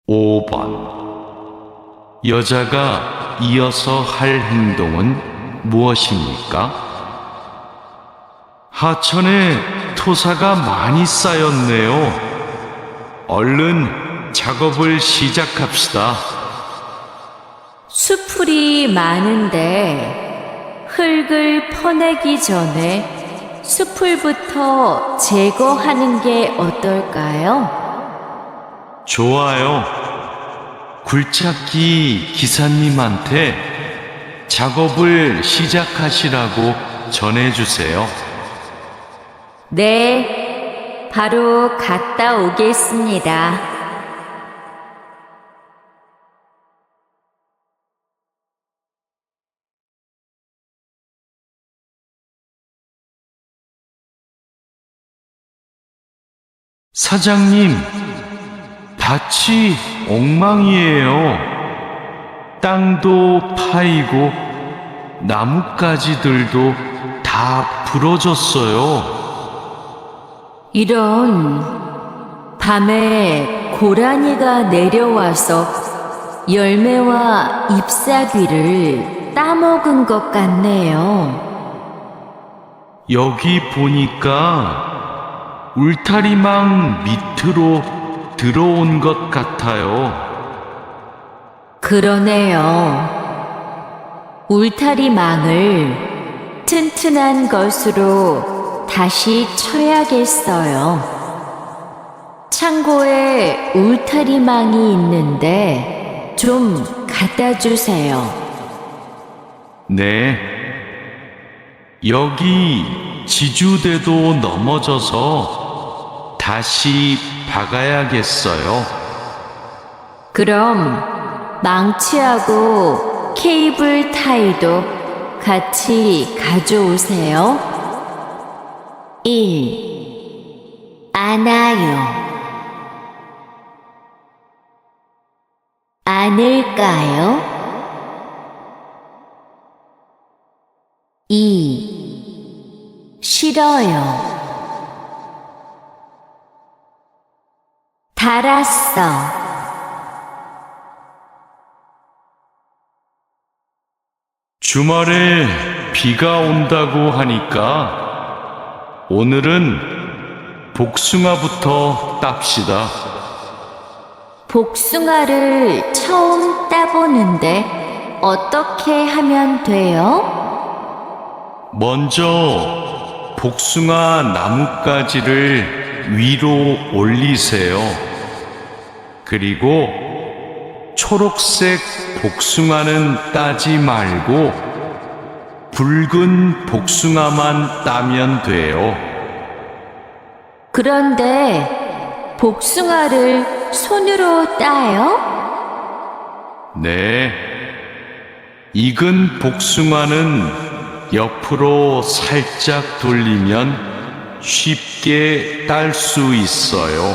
(5번) 여자가 이어서 할 행동은 무엇입니까? 하천에 토사가 많이 쌓였네요. 얼른 작업을 시작합시다. 수풀이 많은데 흙을 퍼내기 전에 수풀부터 제거하는 게 어떨까요? 좋아요. 굴착기 기사님한테 작업을 시작하시라고 전해주세요. 네, 바로 갔다 오겠습니다. 사장님, 밭이 엉망이에요. 땅도 파이고 나뭇가지들도 다 부러졌어요. 이런, 밤에 고라니가 내려와서 열매와 잎사귀를 따먹은 것 같네요. 여기 보니까 울타리망 밑으로 들어온 것 같아요. 그러네요. 울타리망을 튼튼한 것으로 다시 쳐야겠어요. 창고에 울타리망이 있는데 좀 갖다 주세요. 네. 여기 지주대도 넘어져서 다시 박아야겠어요. 그럼 망치하고 케이블 타이도 같이 가져오세요. 1. 안아요. 안을까요? 2. 싫어요. 달았어. 주말에 비가 온다고 하니까 오늘은 복숭아부터 땁시다. 복숭아를 처음 따보는데 어떻게 하면 돼요? 먼저 복숭아 나뭇가지를 위로 올리세요. 그리고 초록색 복숭아는 따지 말고 붉은 복숭아만 따면 돼요. 그런데 복숭아를 손으로 따요? 네. 익은 복숭아는 옆으로 살짝 돌리면 쉽게 딸 수 있어요.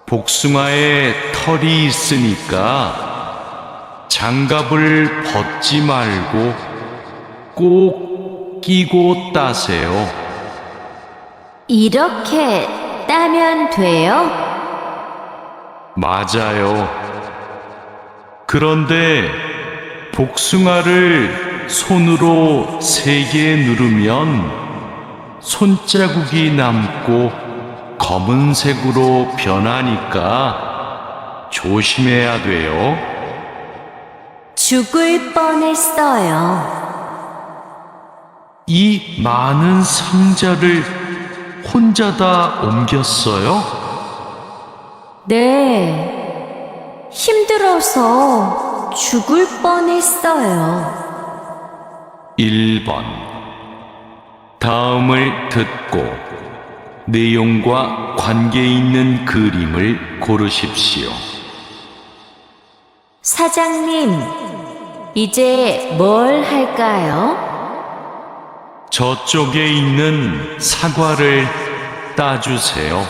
복숭아에 털이 있으니까 장갑을 벗지 말고 꼭 끼고 따세요. 이렇게 따면 돼요? 맞아요. 그런데 복숭아를 손으로 세게 누르면 손자국이 남고 검은색으로 변하니까 조심해야 돼요. 죽을 뻔했어요. 이 많은 상자를 혼자 다 옮겼어요? 네, 힘들어서 죽을 뻔했어요. 1번. 다음을 듣고 내용과 관계 있는 그림을 고르십시오. 사장님, 이제 뭘 할까요? 저쪽에 있는 사과를 따주세요.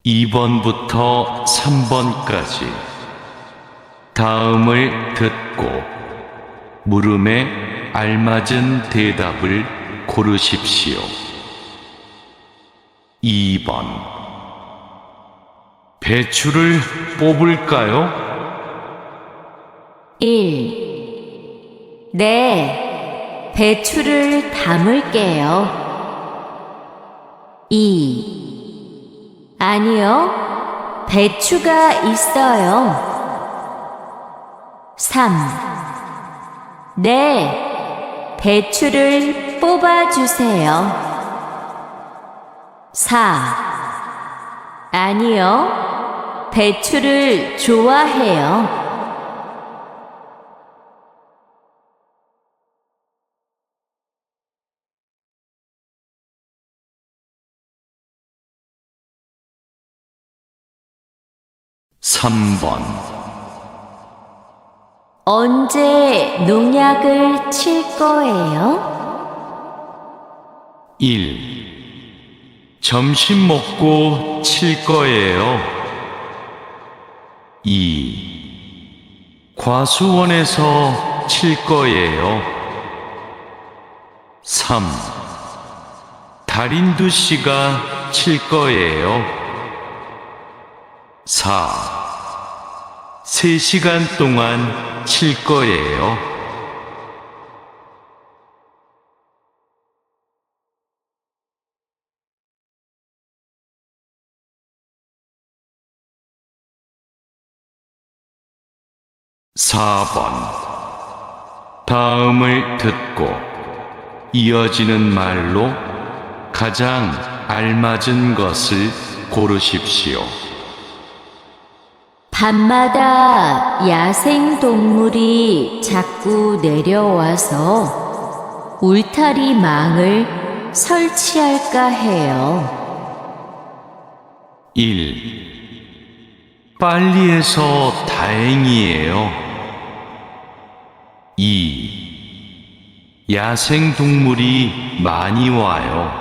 (2번부터) (3번까지) 다음을 듣고 물음에 알맞은 대답을 고르십시오. 2번. 배추를 뽑을까요? 1. 네, 배추를 담을게요. 2. 아니요, 배추가 있어요. 3. 네, 배추를 뽑아주세요. 4. 아니요, 배추를 좋아해요. 3번. 언제 농약을 칠 거예요? 1. 점심 먹고 칠 거예요. 2. 과수원에서 칠 거예요. 3. 달인두 씨가 칠 거예요. 4. 3시간 동안 칠 거예요. (4번) 다음을 듣고 이어지는 말로 가장 알맞은 것을 고르십시오. 밤마다 야생 동물이 자꾸 내려와서 울타리 망을 설치할까 해요. 1. 빨리 해서 다행이에요. 2. 야생 동물이 많이 와요.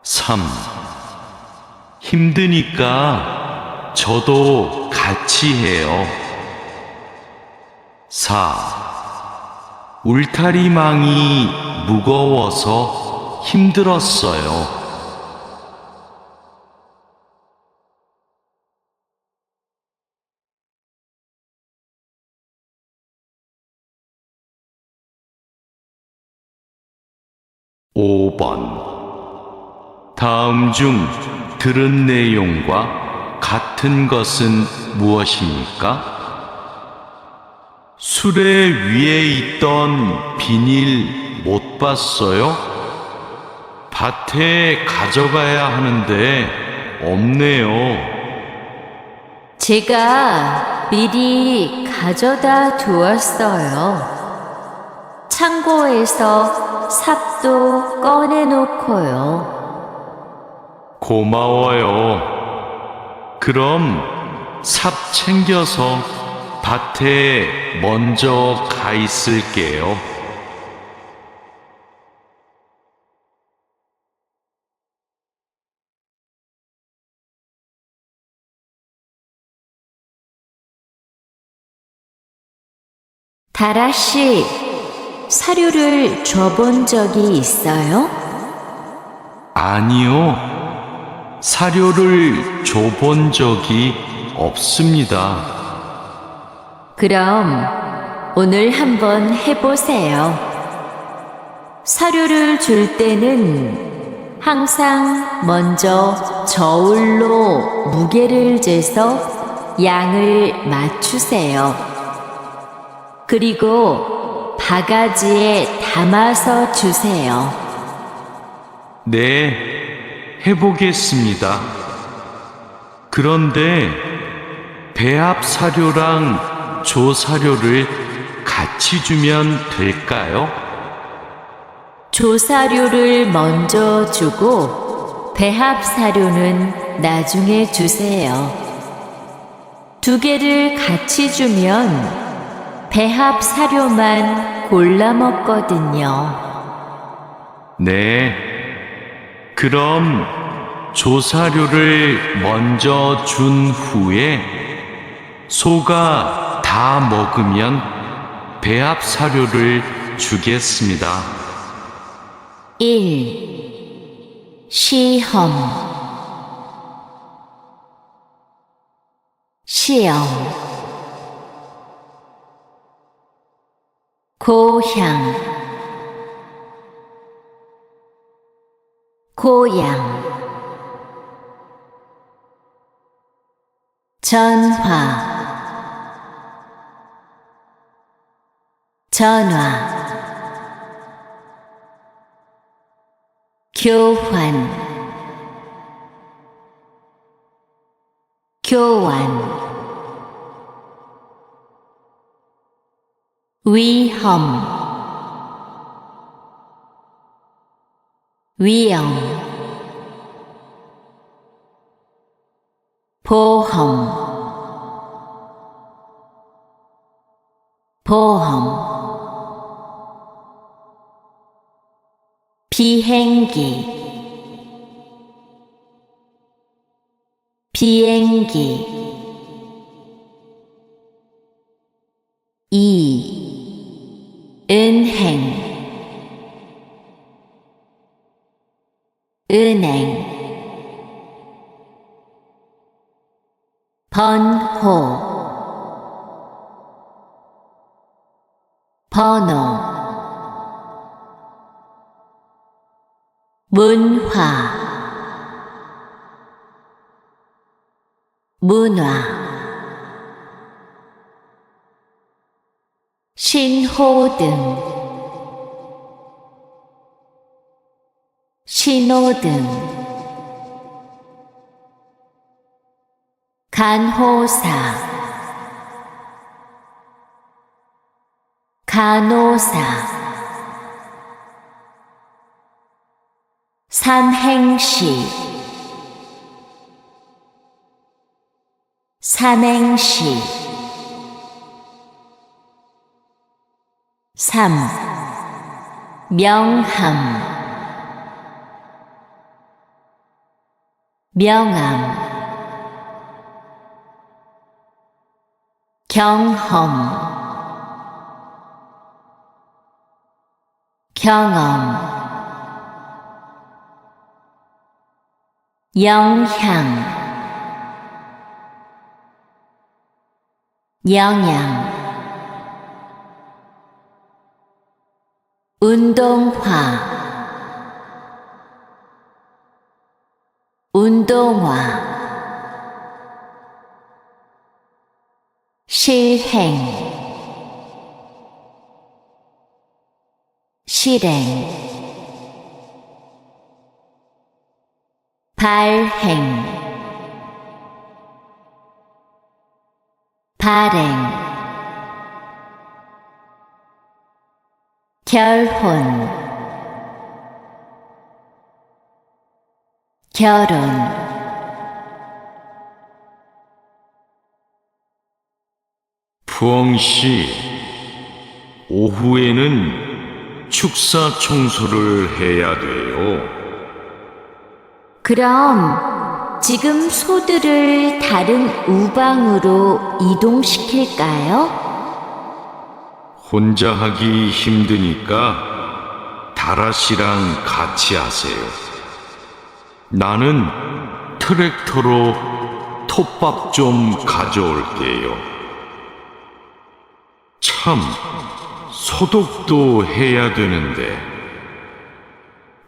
3. 힘드니까 저도 같이 해요. 4. 울타리망이 무거워서 힘들었어요. 5번. 다음 중 들은 내용과 같은 것은 무엇입니까? 수레 위에 있던 비닐 못 봤어요? 밭에 가져가야 하는데 없네요. 제가 미리 가져다 두었어요. 창고에서 삽도 꺼내놓고요. 고마워요. 그럼 삽 챙겨서 밭에 먼저 가 있을게요. 다라 씨, 사료를 줘본 적이 있어요? 아니요. 사료를 줘본 적이 없습니다. 그럼 오늘 한번 해보세요. 사료를 줄 때는 항상 먼저 저울로 무게를 재서 양을 맞추세요. 그리고 바가지에 담아서 주세요. 네, 해보겠습니다. 그런데 배합 사료랑 조사료를 같이 주면 될까요? 조사료를 먼저 주고 배합 사료는 나중에 주세요. 두 개를 같이 주면 배합 사료만 골라 먹거든요. 네, 그럼 조사료를 먼저 준 후에 소가 다 먹으면 배합 사료를 주겠습니다. 1. 시험 시험 고향 고향 전화 전화 교환 교환 위험 위험 보험 보험 비행기 비행기 2. 은행 은행 번호 번호 문화 문화 신호등 신호등 간호사 간호사 삼행시 삼행시 3. 명함 명함 경험 경험 영향 영양 운동화 운동화 실행 실행 발행 발행 결혼 결혼 푸엉씨, 오후에는 축사 청소를 해야 돼요. 그럼 지금 소들을 다른 우방으로 이동시킬까요? 혼자 하기 힘드니까 다라씨랑 같이 하세요. 나는 트랙터로 톱밥 좀 가져올게요. 참, 소독도 해야 되는데.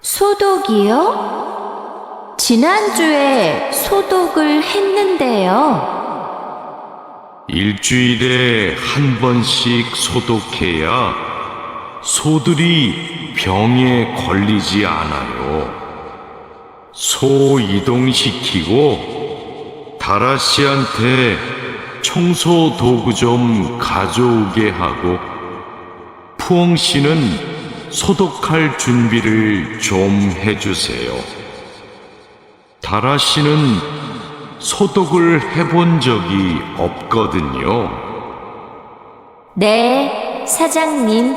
소독이요? 지난주에 소독을 했는데요. 일주일에 한 번씩 소독해야 소들이 병에 걸리지 않아요. 소 이동시키고 다라씨한테 청소 도구 좀 가져오게 하고 푸엉씨는 소독할 준비를 좀 해주세요. 다라씨는 소독을 해본 적이 없거든요. 네, 사장님,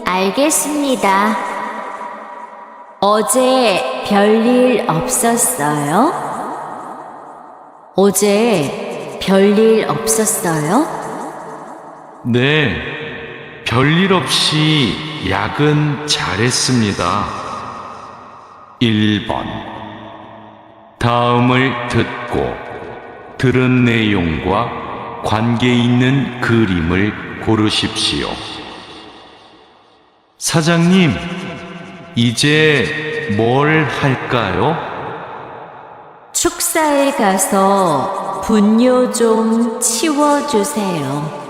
알겠습니다. 어제 별일 없었어요? 어제 별일 없었어요? 네, 별일 없이 야근 잘했습니다. 1번. 다음을 듣고 들은 내용과 관계 있는 그림을 고르십시오. 사장님, 이제 뭘 할까요? 축사에 가서 분뇨 좀 치워주세요.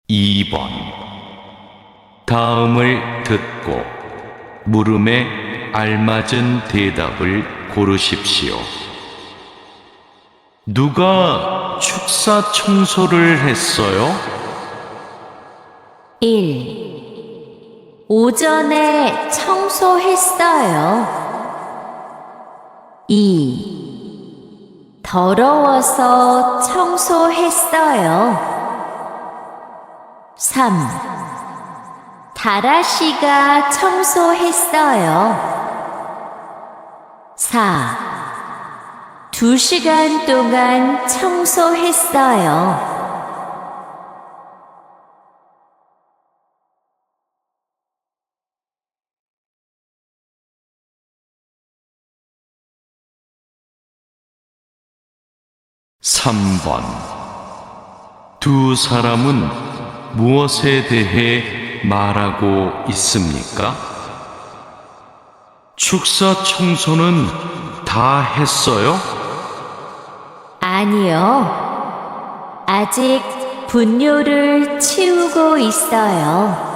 2번. 다음을 듣고 물음에 알맞은 대답을 고르십시오. 누가 축사 청소를 했어요? 1. 오전에 청소했어요. 2. 더러워서 청소했어요. 3. 다라씨가 청소했어요. 4. 2시간 동안 청소했어요. (3번) 두 사람은 무엇에 대해 말하고 있습니까? 축사 청소는 다 했어요? 아니요. 아직 분뇨를 치우고 있어요.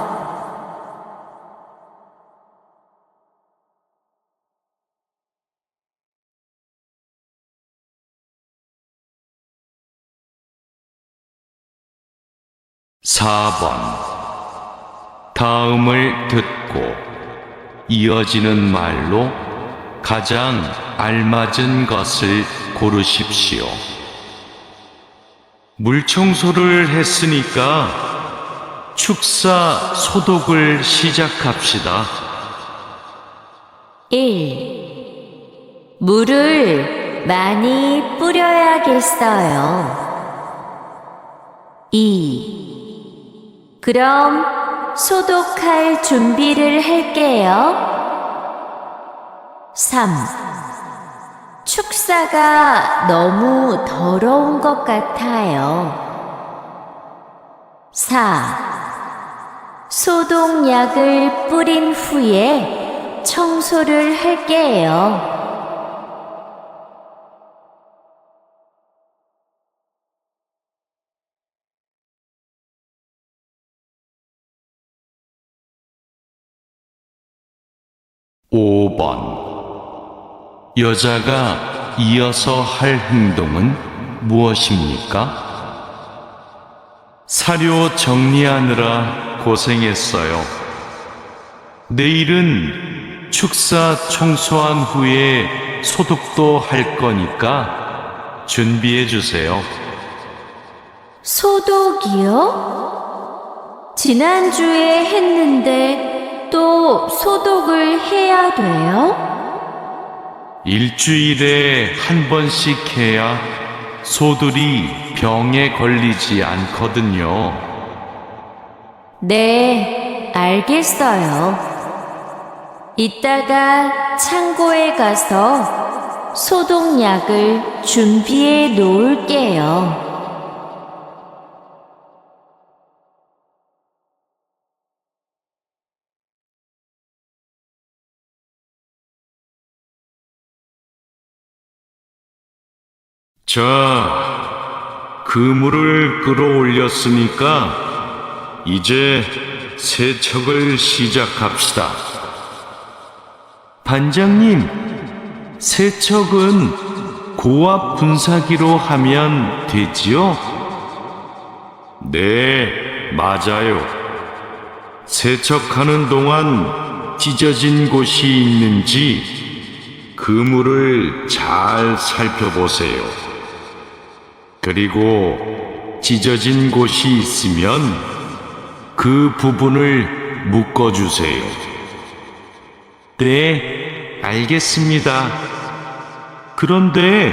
4번. 다음을 듣고 이어지는 말로 가장 알맞은 것을 고르십시오. 물청소를 했으니까 축사 소독을 시작합시다. 1. 물을 많이 뿌려야겠어요. 2. 그럼 소독할 준비를 할게요. 3. 축사가 너무 더러운 것 같아요. 4. 소독약을 뿌린 후에 청소를 할게요. 5번. 여자가 이어서 할 행동은 무엇입니까? 사료 정리하느라 고생했어요. 내일은 축사 청소한 후에 소독도 할 거니까 준비해 주세요. 소독이요? 지난주에 했는데 또 소독을 해야 돼요? 일주일에 한 번씩 해야 소들이 병에 걸리지 않거든요. 네, 알겠어요. 이따가 창고에 가서 소독약을 준비해 놓을게요. 자, 그물을 끌어올렸으니까 이제 세척을 시작합시다. 반장님, 세척은 고압 분사기로 하면 되지요? 네, 맞아요. 세척하는 동안 찢어진 곳이 있는지 그물을 잘 살펴보세요. 그리고 찢어진 곳이 있으면 그 부분을 묶어주세요. 네, 알겠습니다. 그런데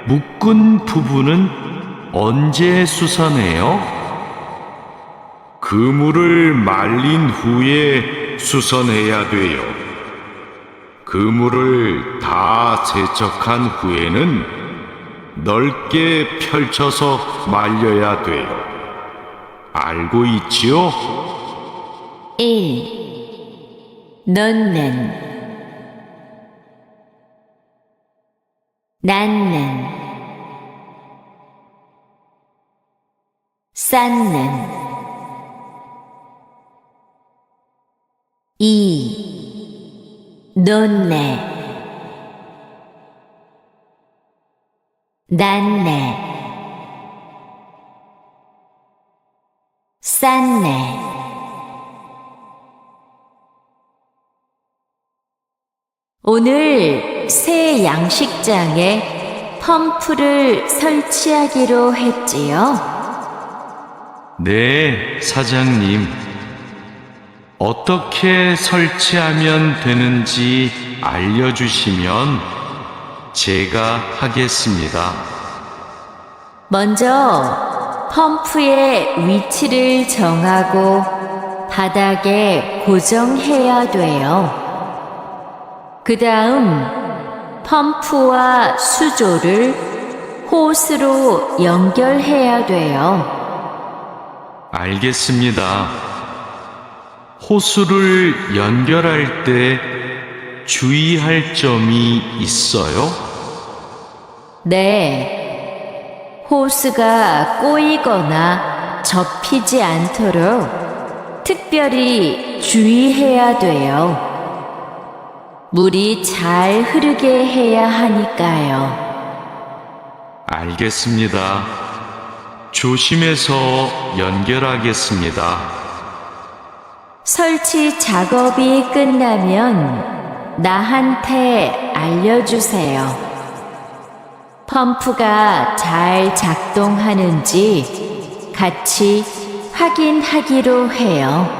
묶은 부분은 언제 수선해요? 그물을 말린 후에 수선해야 돼요. 그물을 다 세척한 후에는 넓게 펼쳐서 말려야 돼요. 알고 있지요? 1. 넣는 낳는 쌓는 2. 놓네 낳네 쌓네 오늘 새 양식장에 펌프를 설치하기로 했지요? 네, 사장님. 어떻게 설치하면 되는지 알려주시면 제가 하겠습니다. 먼저 펌프의 위치를 정하고 바닥에 고정해야 돼요. 그 다음 펌프와 수조를 호스로 연결해야 돼요. 알겠습니다. 호수를 연결할 때 주의할 점이 있어요? 네, 호스가 꼬이거나 접히지 않도록 특별히 주의해야 돼요. 물이 잘 흐르게 해야 하니까요. 알겠습니다. 조심해서 연결하겠습니다. 설치 작업이 끝나면 나한테 알려주세요. 펌프가 잘 작동하는지 같이 확인하기로 해요.